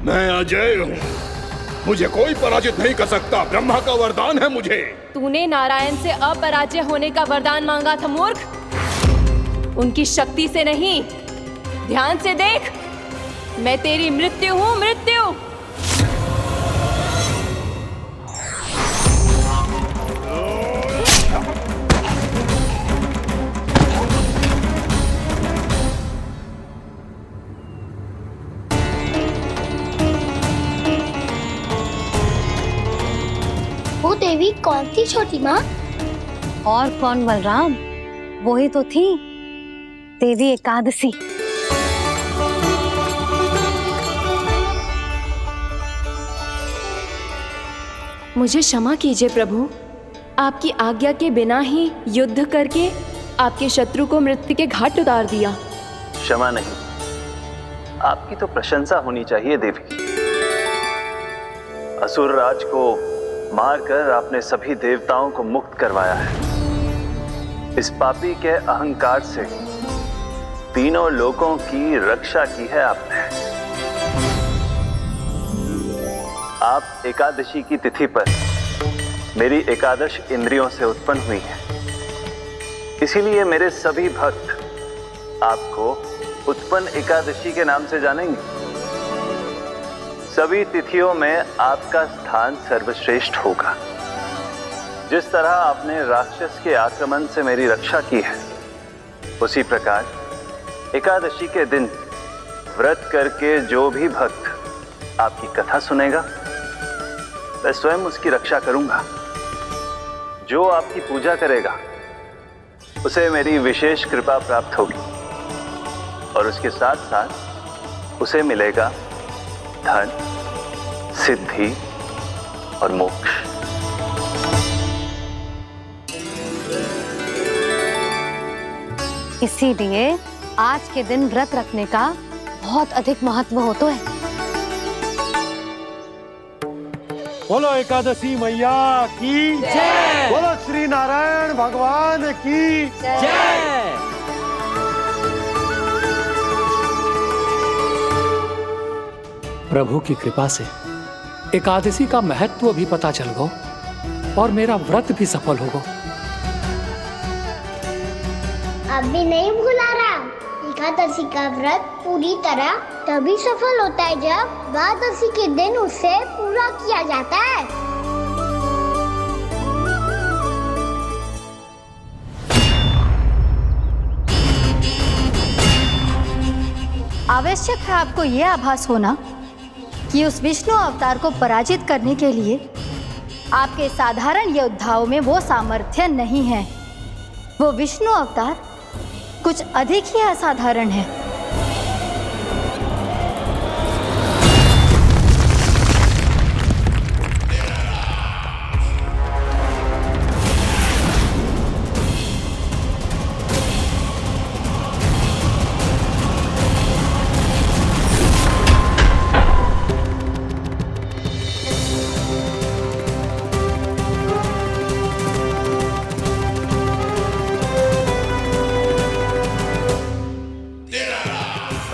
M: मैं अजय हूँ, मुझे कोई पराजित नहीं कर सकता। ब्रह्मा का वरदान है मुझे।
J: तूने नारायण से अपराजय होने का वरदान मांगा था मूर्ख। उनकी शक्ति से नहीं, ध्यान से देख। मैं तेरी मृत्यु हूँ, मृत्यु।
A: वो देवी कौन थी छोटी माँ?
B: और कौन बलराम, वो ही तो थी देवी एकादशी।
J: मुझे क्षमा कीजिए प्रभु, आपकी आज्ञा के बिना ही युद्ध करके आपके शत्रु को मृत्यु के घाट उतार दिया।
O: क्षमा नहीं, आपकी तो प्रशंसा होनी चाहिए देवी। असुर राज को मारकर आपने सभी देवताओं को मुक्त करवाया है। इस पापी के अहंकार से तीनों लोकों की रक्षा की है आपने। आप एकादशी की तिथि पर मेरी एकादश इंद्रियों से उत्पन्न हुई हैं। इसीलिए मेरे सभी भक्त आपको उत्पन्न एकादशी के नाम से जानेंगे। सभी तिथियों में आपका स्थान सर्वश्रेष्ठ होगा। जिस तरह आपने राक्षस के आक्रमण से मेरी रक्षा की है, उसी प्रकार एकादशी के दिन व्रत करके जो भी भक्त आपकी कथा सुनेगा, मैं स्वयं उसकी रक्षा करूंगा। जो आपकी पूजा करेगा उसे मेरी विशेष कृपा प्राप्त होगी और उसके साथ साथ उसे मिलेगा धन, सिद्धि और मोक्ष।
B: इसीलिए आज के दिन व्रत रखने का बहुत अधिक महत्व होता है।
C: बोलो एकादशी मैया की जय। बोलो श्री नारायण भगवान की जय।
H: प्रभु की कृपा से एकादशी का महत्व भी पता चल गो और मेरा व्रत भी सफल हो गो।
A: अभी नहीं भूला रहा, एकादशी का व्रत पूरी तरह तभी सफल होता है जब द्वादशी के दिन उसे पूरा किया जाता है।
D: आवश्यक है आपको यह आभास होना कि उस विष्णु अवतार को पराजित करने के लिए आपके साधारण योद्धाओं में वो सामर्थ्य नहीं है। वो विष्णु अवतार कुछ अधिक ही असाधारण है।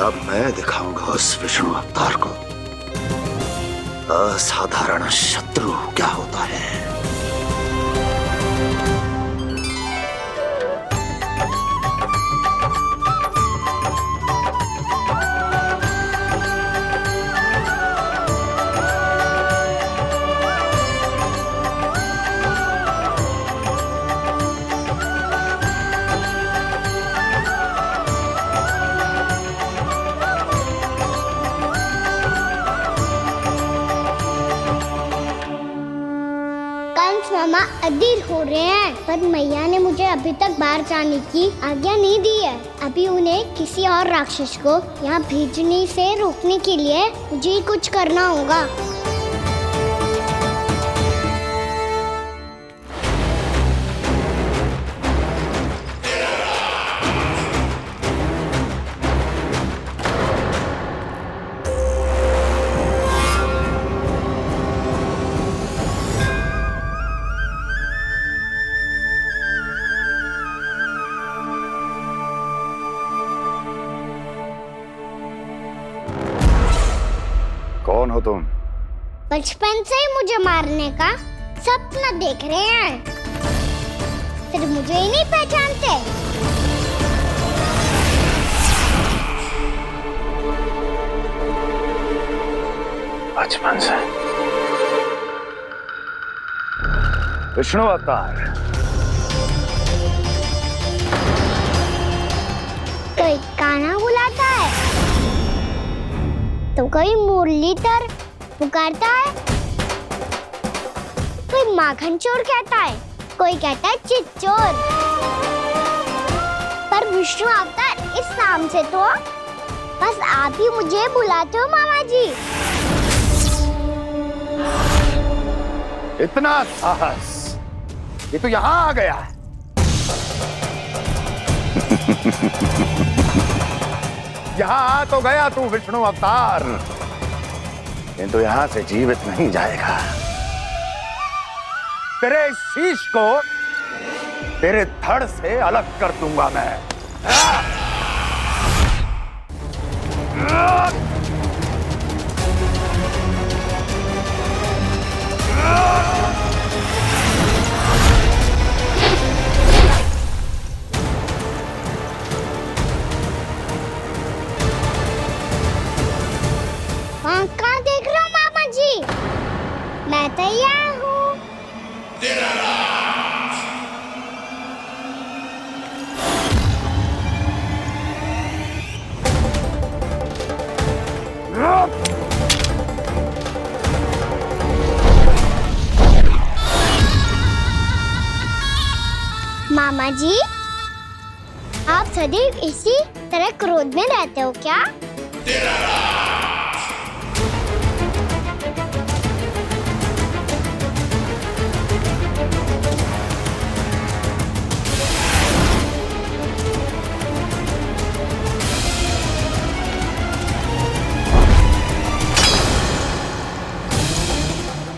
E: अब मैं दिखाऊंगा उस विष्णु अवतार को असाधारण शत्रु क्या होता है।
A: मामा अधीर हो रहे हैं, पर मैया ने मुझे अभी तक बाहर जाने की आज्ञा नहीं दी है। अभी उन्हें किसी और राक्षस को यहाँ भेजने से रोकने के लिए मुझे कुछ करना होगा।
E: कौन हो तुम?
A: बचपन से ही मुझे मारने का सपना देख रहे हैं, फिर मुझे ही नहीं पहचानते।
E: बचपन से विष्णु अवतार।
A: कोई कान्हा बुलाता है तो कोई मुरलीधर पुकारता है, कोई माखन चोर कहता है, कोई कहता है चिच्चोर। पर विष्णु अवतार इस नाम से तो बस आप ही मुझे बुलाते हो मामा जी।
E: इतना साहस, ये तो यहाँ आ गया है। यहाँ आ तो गया तू विष्णु अवतार, किंतु यहाँ से जीवित नहीं जाएगा। तेरे इस शीश को तेरे धड़ से अलग कर दूंगा मैं।
A: वहाँ कहाँ देख रहे हो मामा जी? मैं तैयार हूँ। मामा जी, आप सदैव इसी तरह क्रोध में रहते हो क्या?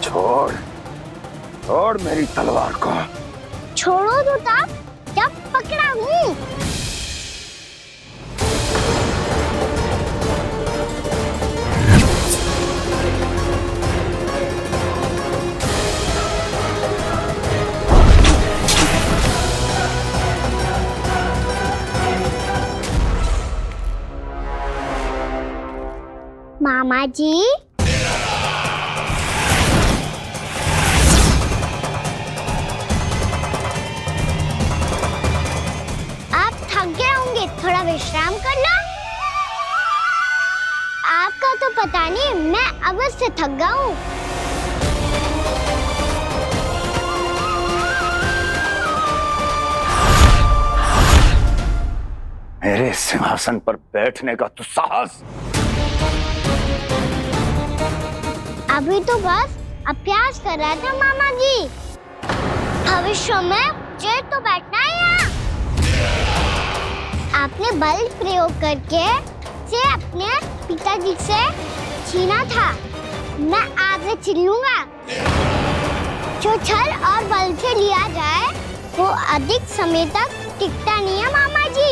E: छोड़ छोड़ मेरी तलवार को।
A: छोड़ो तो तब जब पकड़ा हूँ। मामा जी, आप थक गए होंगे, थोड़ा विश्राम कर लो। आपका तो पता नहीं, मैं अवश्य थक गया हूँ।
E: मेरे सिंहासन पर बैठने का तो साहस।
A: अभी तो बस अभ्यास कर रहा था मामा जी। भविष्य में मुझे तो बैठना है यहाँ। आपने बल प्रयोग करके से अपने पिताजी से छीना था। मैं आज से छीन लूंगा। जो छल और बल से लिया जाए वो अधिक समय तक टिकता नहीं है मामा जी।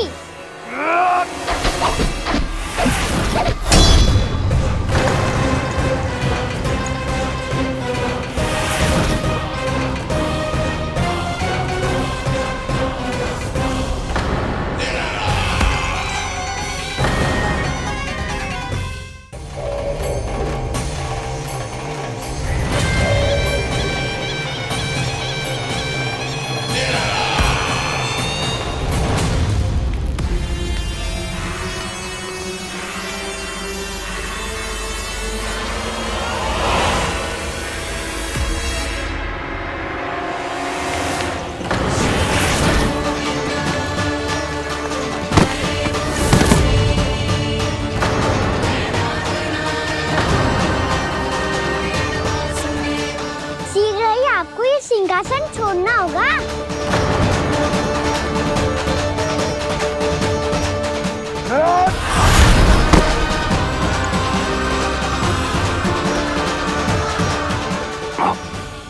A: सिंहासन छोड़ना होगा।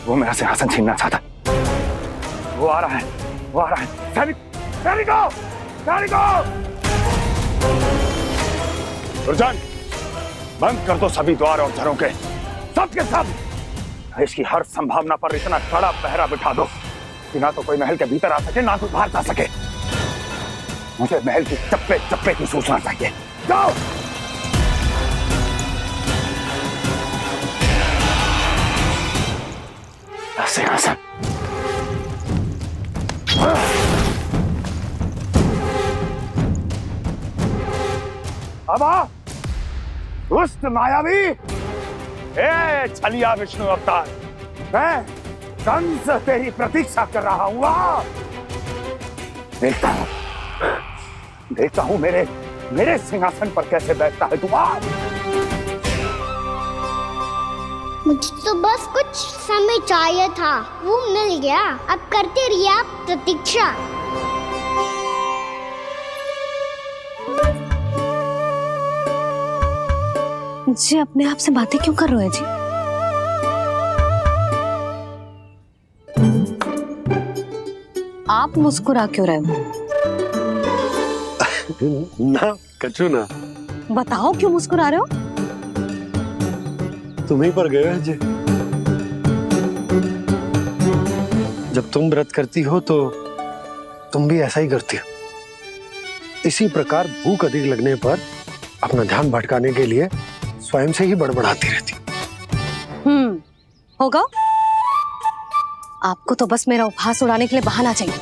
E: वो मेरा सिंहासन छीनना चाहता। वो आ रहा है, वो आ रहा है। सैनिकों, दुर्जन, बंद कर दो सभी द्वार और झरों के, सब के सब। इसकी हर संभावना पर इतना कड़ा पहरा बिठा दो कि ना तो कोई महल के भीतर आ सके, ना कोई बाहर जा सके। मुझे महल की चप्पे चप्पे की सूचना चाहिए। जाओ। सिंहासन। अब आ, दुष्ट मायावी, ए छलिया विष्णु अवतार, मैं कंस तेरी प्रतीक्षा कर रहा हूँ। देखता हूँ मेरे सिंहासन पर कैसे बैठता है तू।
A: मुझे तो बस कुछ समय चाहिए था, वो मिल गया। अब करते रहिए आप प्रतीक्षा।
B: जी अपने आप से बातें क्यों कर रहे हो जी? आप मुस्कुरा क्यों रहे हो?
C: ना कछु ना।
B: बताओ क्यों मुस्कुरा रहे हो?
C: तुम ही पर गए अजय। जब तुम व्रत करती हो तो तुम भी ऐसा ही करती हो। इसी प्रकार भूख अधिक लगने पर अपना ध्यान भटकाने के लिए स्वयं से ही बड़बड़ाती रहती।
B: होगा। आपको तो बस मेरा उपहास उड़ाने के लिए बहाना चाहिए।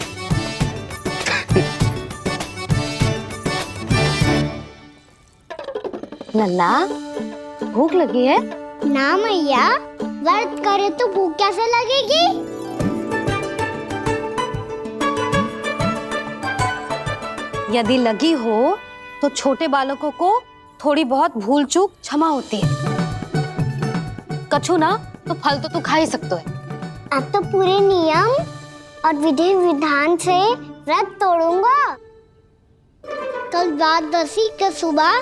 B: लल्ला, भूख लगी है?
A: ना मैया, व्रत करे तो भूख कैसे लगेगी?
B: यदि लगी हो तो छोटे बालकों को थोड़ी बहुत भूल चूक क्षमा होती है। कछु ना तो फल तो तू खा ही सकते है।
A: अब तो पूरे नियम और विधि विधान से व्रत तोड़ूंगा। कल द्वादशी के सुबह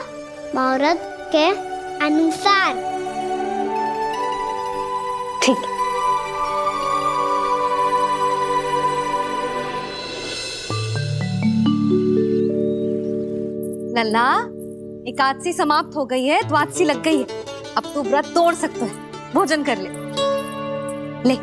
A: मुहूर्त के अनुसार।
B: ठीक। लल्ला, एकादशी समाप्त हो गई है, द्वादशी लग गई है। अब तू व्रत तोड़ सकते है। भोजन कर ले। ले।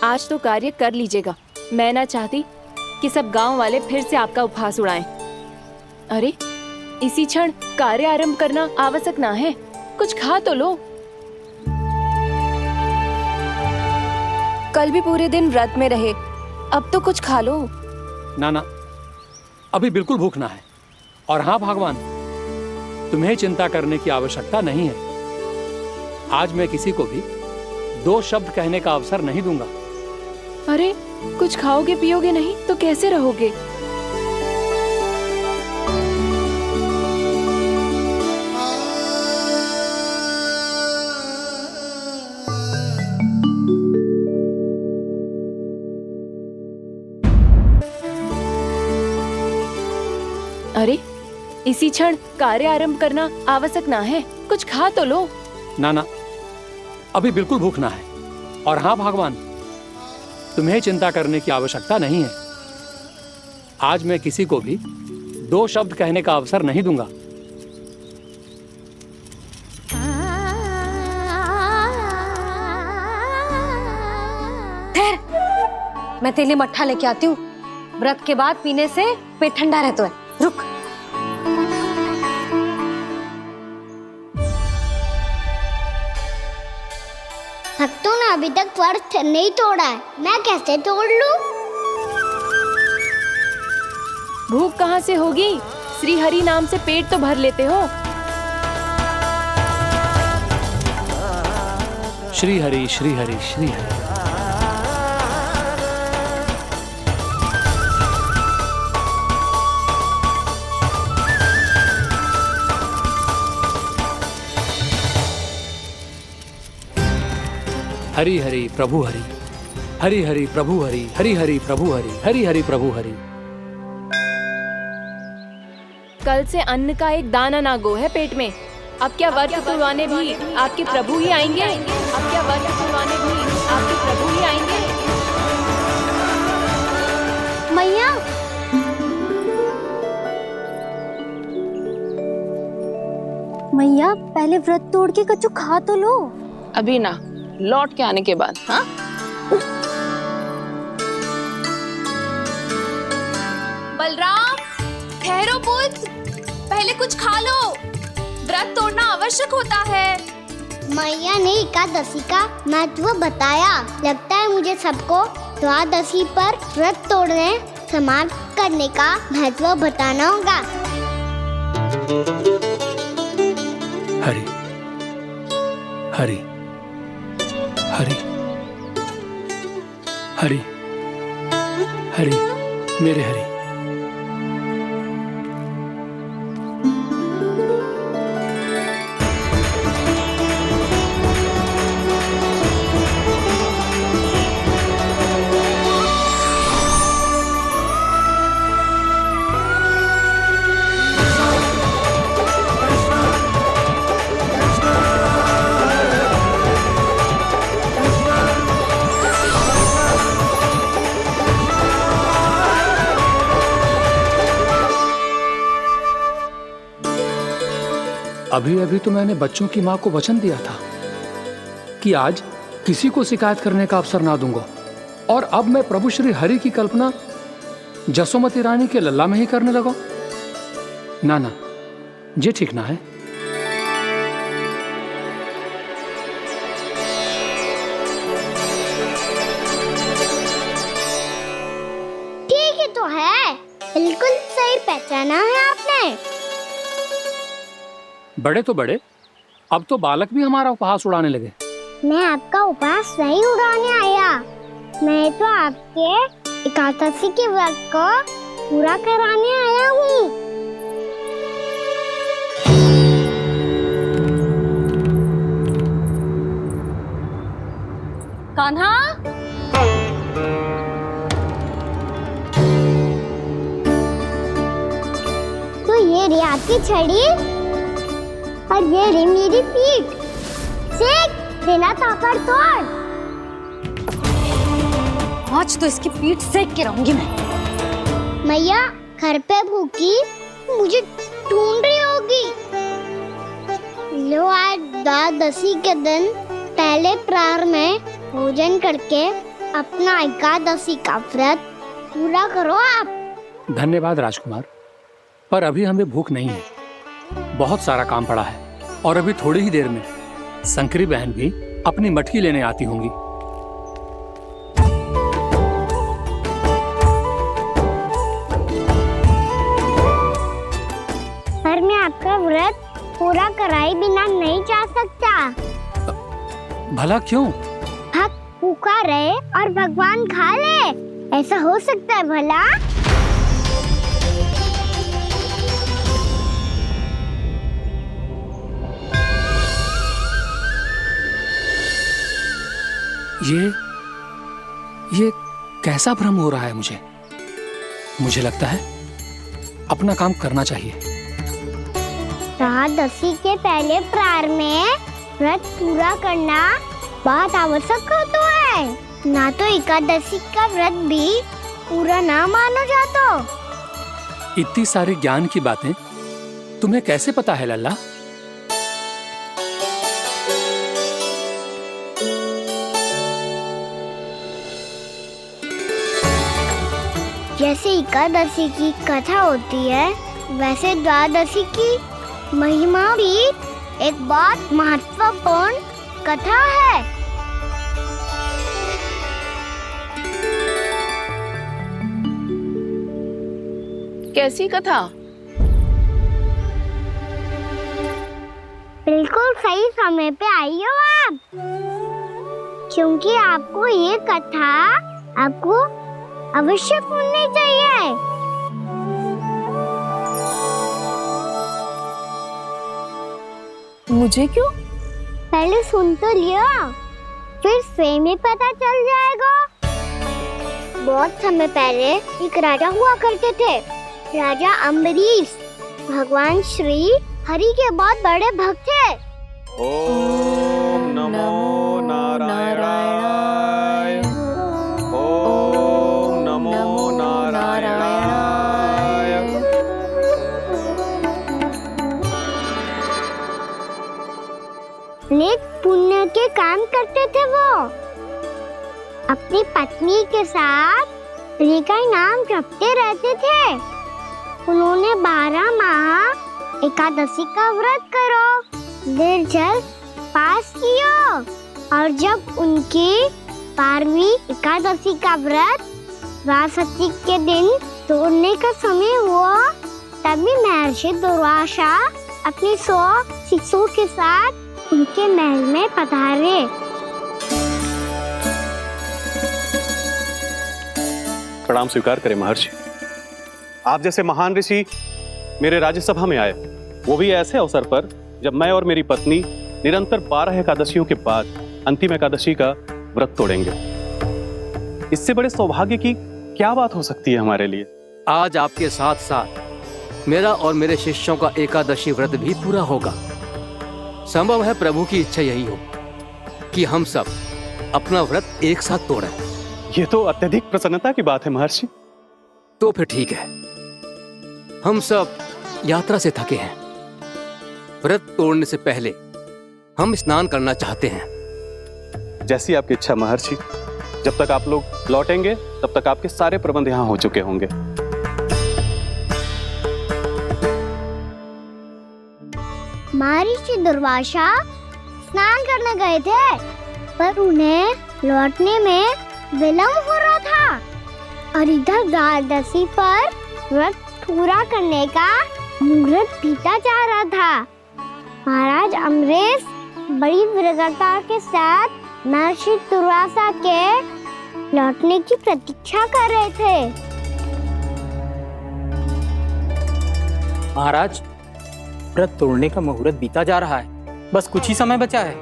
J: आज तो कार्य कर लीजिएगा। मैं ना चाहती कि सब गांव वाले फिर से आपका उपहास उड़ाएं। अरे, इसी क्षण कार्य आरंभ करना आवश्यक ना है। कुछ खा तो लो। कल भी पूरे दिन व्रत में रहे, अब तो कुछ खा लो।
H: ना ना, अभी बिल्कुल भूख ना है। और हाँ भगवान, तुम्हें चिंता करने की आवश्यकता नहीं है। आज मैं किसी को भी 2 शब्द कहने का अवसर नहीं दूंगा।
J: अरे, कुछ खाओगे पियोगे नहीं तो कैसे रहोगे? अरे, इसी क्षण कार्य आरंभ करना आवश्यक ना है। कुछ खा तो लो।
H: ना ना, अभी बिल्कुल भूख ना है। और हाँ भगवान, तुम्हें चिंता करने की आवश्यकता नहीं है। आज मैं किसी को भी 2 शब्द कहने का अवसर नहीं दूंगा।
B: ठहर, मैं तेरे लिए मट्ठा लेके आती हूँ। व्रत के बाद पीने से पेट ठंडा रहता है। रुक।
A: भक्तों ने अभी तक व्रत नहीं तोड़ा है, मैं कैसे तोड़ लूं?
J: भूख कहाँ से होगी? श्री हरि नाम से पेट तो भर लेते हो।
H: श्री हरि श्री हरि श्री हरि। हरि हरि प्रभु हरि, हरि हरि प्रभु हरि, हरि हरि प्रभु हरि, हरि हरि प्रभु हरि।
J: कल से अन्न का एक दाना ना गो है पेट में। अब क्या व्रत तुड़वाने भी आपके प्रभु ही आएंगे? अब क्या व्रत तुड़वाने भी आपके प्रभु ही आएंगे?
A: मैया, मैया पहले व्रत तोड़ के कच्चू खा तो लो।
I: अभी ना, लौट के आने के बाद। हाँ,
L: बलराम, ठहरो पुत्र, पहले कुछ खा लो। व्रत तोड़ना आवश्यक होता है।
A: मैया ने एकादशी का महत्व बताया। लगता है मुझे सबको द्वादशी पर व्रत तोड़ने समाप्त करने का महत्व बताना होगा।
H: हरि हरि हरि हरि हरि, मेरे हरि। अभी अभी तो मैंने बच्चों की माँ को वचन दिया था कि आज किसी को शिकायत करने का अवसर ना दूंगा, और अब मैं प्रभु श्री हरि की कल्पना जसोमती रानी के लल्ला में ही करने लगा। ना ना, ये ठीक ना है।
A: ठीक ही तो है, बिल्कुल सही पहचाना है आपने।
H: बड़े तो बड़े, अब तो बालक भी हमारा उपहास उड़ाने लगे।
A: मैं आपका उपहास नहीं उड़ाने आया, मैं तो आपके एकादशी के व्रत को पूरा कराने आया हूँ।
L: कान्हा,
A: तो ये रे आपकी छड़ी और ये रे मेरी पीठ, सेक देना ताकड़ तोड़।
B: आज तो इसकी पीठ सेक के रहूंगी मैं।
A: मैया घर पे भूखी मुझे ढूंढ रही होगी। लो आज द्वादशी के दिन पहले प्रहर में भोजन करके अपना एकादशी का व्रत पूरा करो आप।
H: धन्यवाद राजकुमार, पर अभी हमें भूख नहीं है, बहुत सारा काम पड़ा है, और अभी थोड़ी ही देर में शंकरी बहन भी अपनी मटकी लेने आती होंगी।
A: पर मैं आपका व्रत पूरा कराए बिना नहीं जा सकता।
H: भला क्यों?
A: भक्त भूखा रहे और भगवान खा ले, ऐसा हो सकता है भला?
H: ये कैसा भ्रम हो रहा है मुझे लगता है अपना काम करना चाहिए।
A: द्वादशी के पहले प्रहर में व्रत पूरा करना बहुत आवश्यक होता है, ना तो एकादशी का व्रत भी पूरा ना मानो जातो।
H: इतनी सारी ज्ञान की बातें तुम्हें कैसे पता है लल्ला?
A: जैसे एकादशी की कथा होती है, वैसे द्वादशी की महिमा भी एक बहुत महत्वपूर्ण कथा है।
I: कैसी कथा?
A: बिल्कुल सही समय पे आई हो आप, क्योंकि आपको ये कथा आपको अवश्य सुननी चाहिए।
L: मुझे क्यों?
A: पहले सुन तो लियो, फिर स्वयं ही पता चल जाएगा। बहुत समय पहले एक राजा हुआ करते थे, राजा अम्बरीश। भगवान श्री हरि के बहुत बड़े भक्त थे।
F: ओम नमो नारायणाय। ओम नमो नारायणाय।
A: नेक पुण्य के काम करते थे वो। अपनी पत्नी के साथ हरि का नाम जपते रहते थे। उन्होंने 12 माह एकादशी का व्रत करो निर्जल पास किया, और जब उनकी 12वीं एकादशी का व्रत द्वादशी के दिन तोड़ने का समय हुआ, तभी महर्षि दुर्वासा अपनी 100 शिष्यों के साथ उनके महल में पधारे।
F: प्रणाम स्वीकार करें महर्षि। आप जैसे महान ऋषि मेरे राज्यसभा में आए, वो भी ऐसे अवसर पर जब मैं और मेरी पत्नी निरंतर 12 एकादशियों के बाद अंतिम एकादशी का व्रत तोड़ेंगे। इससे बड़े सौभाग्य की क्या बात हो सकती है हमारे लिए?
H: आज आपके साथ साथ मेरा और मेरे शिष्यों का एकादशी व्रत भी पूरा होगा। संभव है प्रभु की इच्छा यही हो कि हम सब अपना व्रत एक साथ तोड़ें।
F: ये तो अत्यधिक प्रसन्नता की बात है महर्षि।
H: तो फिर ठीक है, हम सब यात्रा से थके हैं, व्रत तोड़ने से पहले हम स्नान करना चाहते हैं।
F: जैसी आपकी इच्छा महर्षि। जब तक आप लोग लौटेंगे तब तक आपके सारे प्रबंध यहाँ हो चुके होंगे।
A: महर्षि दुर्वासा स्नान करने गए थे, पर उन्हें लौटने में विलंब हो रहा था और इधर द्वादशी पर व्रत पूरा करने का मुहूर्त बीता जा रहा था। महाराज अमरीश बड़ी विरगता के साथ महर्षि दुर्वासा के लौटने की प्रतीक्षा कर रहे थे।
P: महाराज, व्रत तोड़ने का मुहूर्त बीता जा रहा है, बस कुछ ही समय बचा है।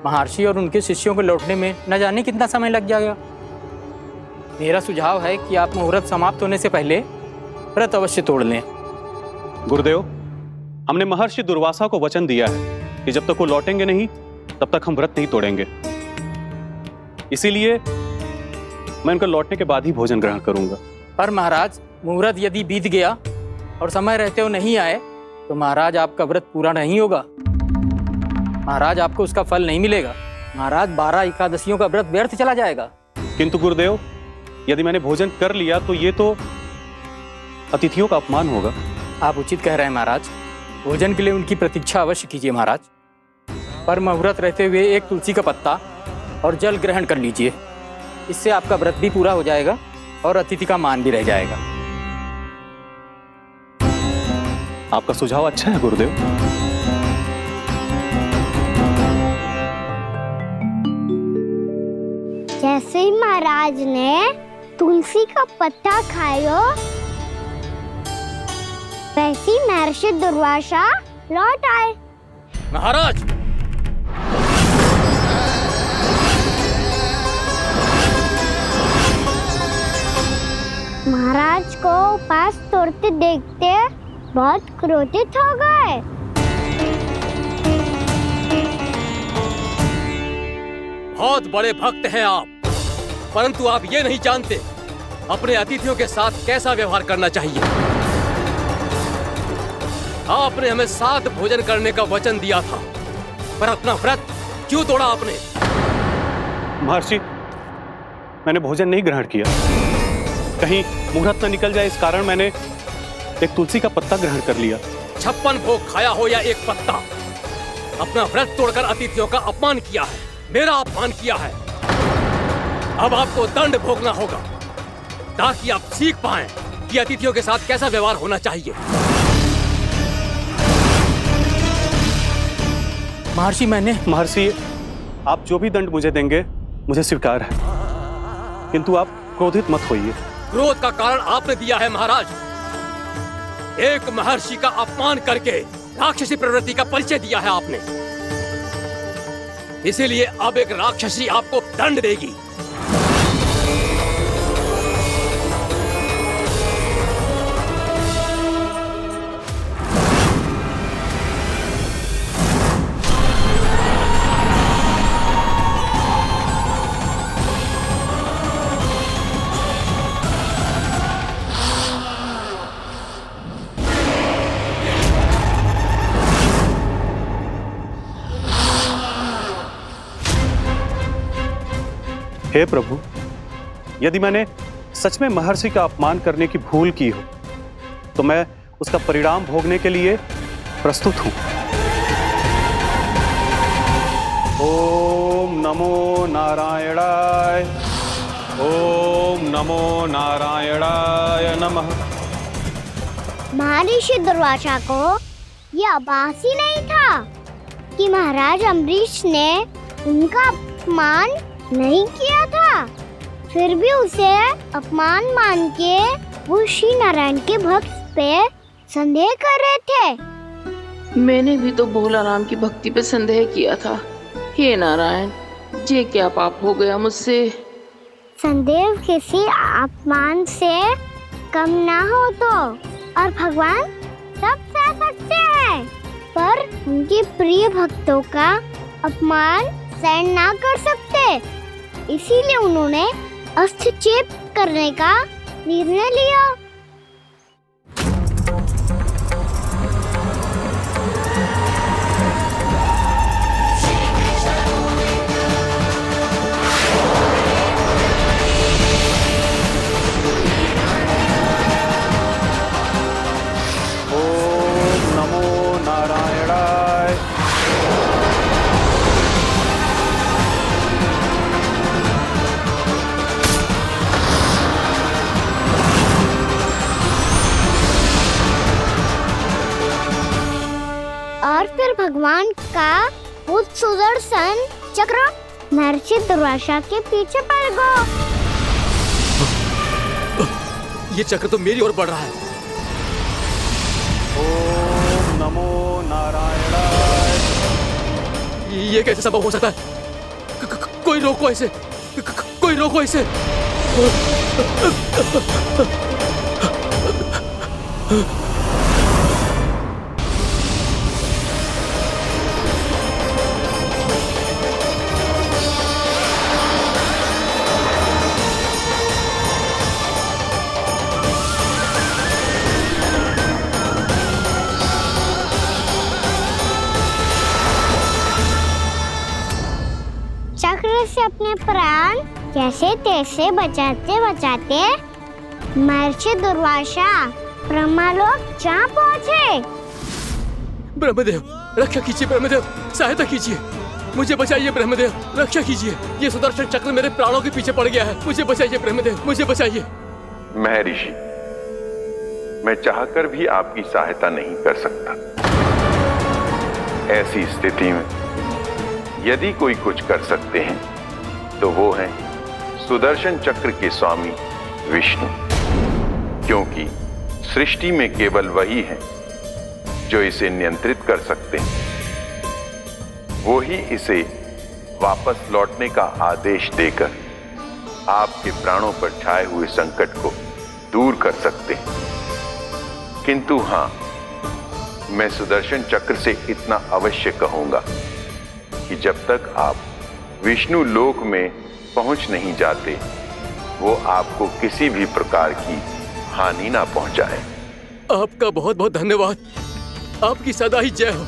P: महर्षि और उनके शिष्यों को लौटने में न जाने कितना समय लग जाएगा। मेरा सुझाव है कि आप मुहूर्त समाप्त होने से पहले व्रत अवश्य तोड़ लें।
F: गुरुदेव, हमने महर्षि दुर्वासा को वचन दिया है कि जब तक वो लौटेंगे नहीं तब तक हम व्रत नहीं तोड़ेंगे। इसीलिए मैं उनका लौटने के बाद ही भोजन ग्रहण करूंगा।
P: पर महाराज, मुहूर्त यदि बीत गया और समय रहते हो नहीं आए तो महाराज आपका व्रत पूरा नहीं होगा। महाराज, आपको उसका फल नहीं मिलेगा। महाराज, 12 एकादशियों का व्रत व्यर्थ चला जाएगा।
F: किंतु गुरुदेव, यदि मैंने भोजन कर लिया तो ये तो अतिथियों का अपमान होगा।
P: आप उचित कह रहे हैं महाराज। भोजन के लिए उनकी प्रतीक्षा अवश्य कीजिए महाराज। पर मुहूर्त रहते हुए एक तुलसी का पत्ता और जल ग्रहण कर लीजिए। इससे आपका व्रत भी पूरा हो जाएगा और अतिथि का मान भी रह जाएगा।
F: आपका सुझाव अच्छा है गुरुदेव।
A: जैसे ही महाराज ने तुलसी का पत्ता खाया, वैसे ही महर्षि दुर्वासा लौट आए।
H: महाराज,
A: महाराज को उपास तोड़ते देखते बहुत क्रोधित हो गए।
H: बहुत बड़े भक्त हैं आप, परंतु आप ये नहीं जानते अपने अतिथियों के साथ कैसा व्यवहार करना चाहिए। आपने हमें साथ भोजन करने का वचन दिया था, पर अपना व्रत क्यों तोड़ा आपने?
F: महर्षि, मैंने भोजन नहीं ग्रहण किया। कहीं मुहूर्त न निकल जाए इस कारण मैंने एक तुलसी का पत्ता ग्रहण कर लिया।
H: 56 भोग खाया हो या एक पत्ता, अपना व्रत तोड़कर अतिथियों का अपमान किया है, मेरा अपमान किया है। अब आपको दंड भोगना होगा ताकि आप सीख पाएं कि अतिथियों के साथ कैसा व्यवहार होना चाहिए।
F: महर्षि, आप जो भी दंड मुझे देंगे मुझे स्वीकार है, किंतु आप क्रोधित मत होइए।
H: क्रोध का कारण आपने दिया है महाराज। एक महर्षि का अपमान करके राक्षसी प्रवृत्ति का परिचय दिया है आपने। इसीलिए अब एक राक्षसी आपको दंड देगी।
F: हे प्रभु, यदि मैंने सच में महर्षि का अपमान करने की भूल की हो तो मैं उसका परिणाम भोगने के लिए प्रस्तुत हूं। ओम नमो नारायणाय, ओम नमो नारायणाय नमः।
A: महर्षि दुर्वासा को यह आभास ही नहीं था कि महाराज अम्बरीश ने उनका अपमान नहीं किया था। फिर भी उसे अपमान मान के वो श्री नारायण के भक्त पे संदेह कर रहे थे।
I: मैंने भी तो भोला राम की भक्ति पे संदेह किया था। हे नारायण, ये क्या पाप हो गया मुझसे?
A: संदेह किसी अपमान से कम ना हो तो, और भगवान सब सह सकते हैं, पर उनके प्रिय भक्तों का अपमान सहन ना कर सकते। इसीलिए उन्होंने हस्तक्षेप करने का निर्णय लिया। का वो सुदर्शन चक्र महर्षि दुर्वासा के पीछे पड़ गया।
H: ये चक्र तो मेरी ओर बढ़ रहा है।
F: ओम नमो नारायणाय।
H: ये कैसे संभव हो सकता है? कोई रोको इसे, कोई रोको इसे।
A: चक्र से अपने प्राण जैसे तैसे बचाते बचाते महर्षि दुर्वासा ब्रह्मलोक जा पहुँचे।
H: ब्रह्मदेव रक्षा कीजिए, ब्रह्मदेव सहायता कीजिए, मुझे बचाइए ब्रह्मदेव, रक्षा कीजिए। ये सुदर्शन चक्र मेरे प्राणों के पीछे पड़ गया है, मुझे बचाइए ब्रह्मदेव, मुझे बचाइए।
E: महर्षि, मैं चाहकर भी आपकी सहायता नहीं कर सकता। ऐसी स्थिति में यदि कोई कुछ कर सकते हैं तो वो है सुदर्शन चक्र के स्वामी विष्णु, क्योंकि सृष्टि में केवल वही है जो इसे नियंत्रित कर सकते हैं। वो ही इसे वापस लौटने का आदेश देकर आपके प्राणों पर छाए हुए संकट को दूर कर सकते हैं। किंतु हां, मैं सुदर्शन चक्र से इतना अवश्य कहूंगा कि जब तक आप विष्णु लोक में पहुंच नहीं जाते, वो आपको किसी भी प्रकार की हानि ना पहुंचाए।
H: आपका बहुत बहुत धन्यवाद, आपकी सदा ही जय हो।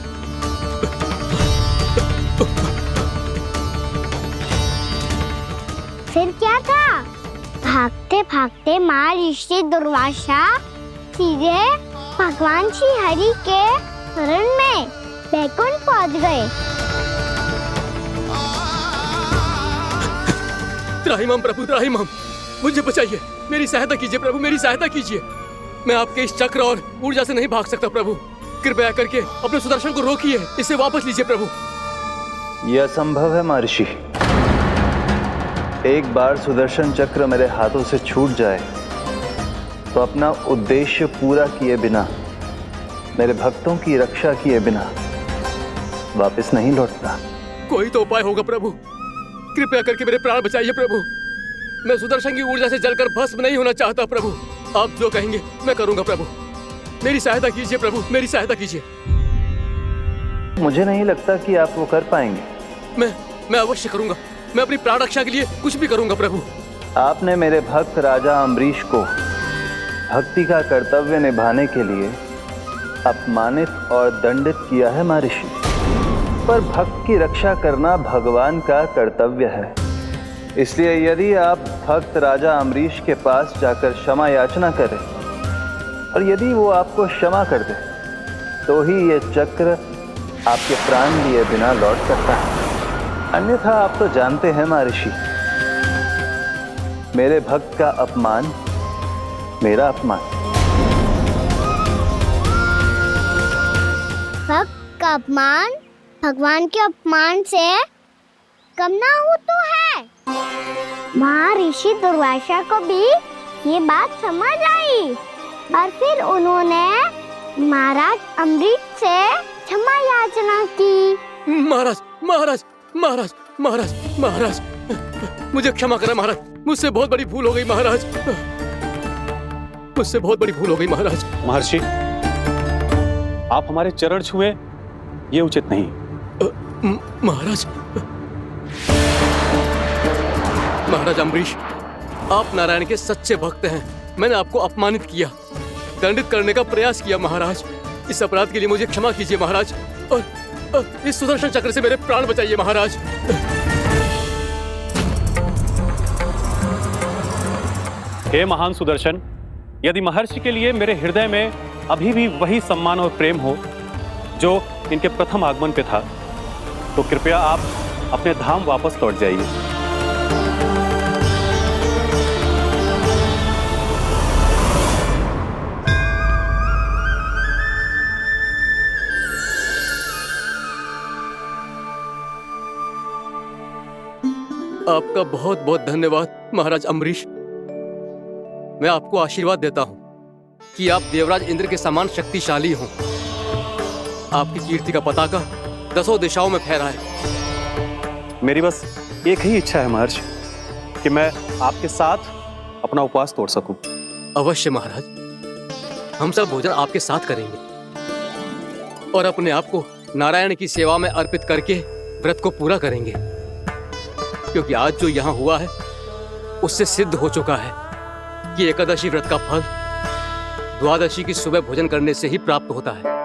A: फिर क्या था? भागते भागते महर्षि दुर्वासा सीधे भगवान श्री हरि के शरण में बैकुंठ पहुंच गए।
H: त्राहिमाम प्रभु, त्राहिमाम, मुझे बचाइए, मेरी सहायता कीजिए प्रभु, मेरी सहायता कीजिए। मैं आपके इस चक्र और ऊर्जा से नहीं भाग सकता प्रभु, कृपया करके अपने सुदर्शन को रोकिए, इसे वापस लीजिए प्रभु।
O: यह असंभव है महर्षि। एक बार सुदर्शन चक्र मेरे हाथों से छूट जाए तो अपना उद्देश्य पूरा किए बिना, मेरे भक्तों की रक्षा किए बिना वापस नहीं लौटता।
H: कोई तो उपाय होगा प्रभु, कृपया करके मेरे प्राण बचाइए प्रभु। मैं सुदर्शन की ऊर्जा से जलकर भस्म नहीं होना चाहता प्रभु। आप जो कहेंगे मैं करूंगा प्रभु, मेरी सहायता कीजिए प्रभु, मेरी सहायता कीजिए।
O: मुझे नहीं लगता कि आप वो कर पाएंगे।
H: मैं अवश्य करूंगा, मैं अपनी प्राण रक्षा के लिए कुछ भी करूंगा प्रभु।
O: आपने मेरे भक्त राजा अम्बरीश को भक्ति का कर्तव्य निभाने के लिए अपमानित और दंडित किया है महर्षि, पर भक्त की रक्षा करना भगवान का कर्तव्य है। इसलिए यदि आप भक्त राजा अम्बरीश के पास जाकर क्षमा याचना करें और यदि वो आपको क्षमा कर दे तो ही ये चक्र आपके प्राण लिए बिना लौट सकता है। अन्यथा आप तो जानते हैं महर्षि, मेरे भक्त का अपमान मेरा अपमान।
A: भक्त का अपमान भगवान के अपमान से कम ना हो तो है। महर्षि दुर्वासा को भी ये बात समझ आई और फिर उन्होंने महाराज अम्बरीश से क्षमा याचना की।
H: महाराज महाराज महाराज महाराज महाराज, मुझे क्षमा करें महाराज, मुझसे बहुत बड़ी भूल हो गई महाराज, मुझसे बहुत बड़ी भूल हो गई महाराज।
F: महर्षि, आप हमारे चरण छुए ये उचित नहीं।
H: महाराज, महाराज अम्बरीश, आप नारायण के सच्चे भक्त हैं। मैंने आपको अपमानित किया, दंडित करने का प्रयास किया महाराज। इस अपराध के लिए मुझे क्षमा कीजिए महाराज, और इस सुदर्शन चक्र से मेरे प्राण बचाइए महाराज।
F: हे महान सुदर्शन, यदि महर्षि के लिए मेरे हृदय में अभी भी वही सम्मान और प्रेम हो जो इनके प्रथम आगमन पे था, तो कृपया आप अपने धाम वापस लौट जाइए।
H: आपका बहुत बहुत धन्यवाद महाराज अम्बरीश। मैं आपको आशीर्वाद देता हूँ कि आप देवराज इंद्र के समान शक्तिशाली हों। आपकी कीर्ति का पताका 10 दिशाओं में फहराए।
F: मेरी बस एक ही इच्छा है महर्षि कि मैं आपके साथ अपना उपवास तोड़ सकूं।
H: अवश्य महाराज, हम सब भोजन आपके साथ करेंगे और अपने आप को नारायण की सेवा में अर्पित करके व्रत को पूरा करेंगे, क्योंकि आज जो यहाँ हुआ है उससे सिद्ध हो चुका है कि एकादशी व्रत का फल द्वादशी की सुबह भोजन करने से ही प्राप्त होता है।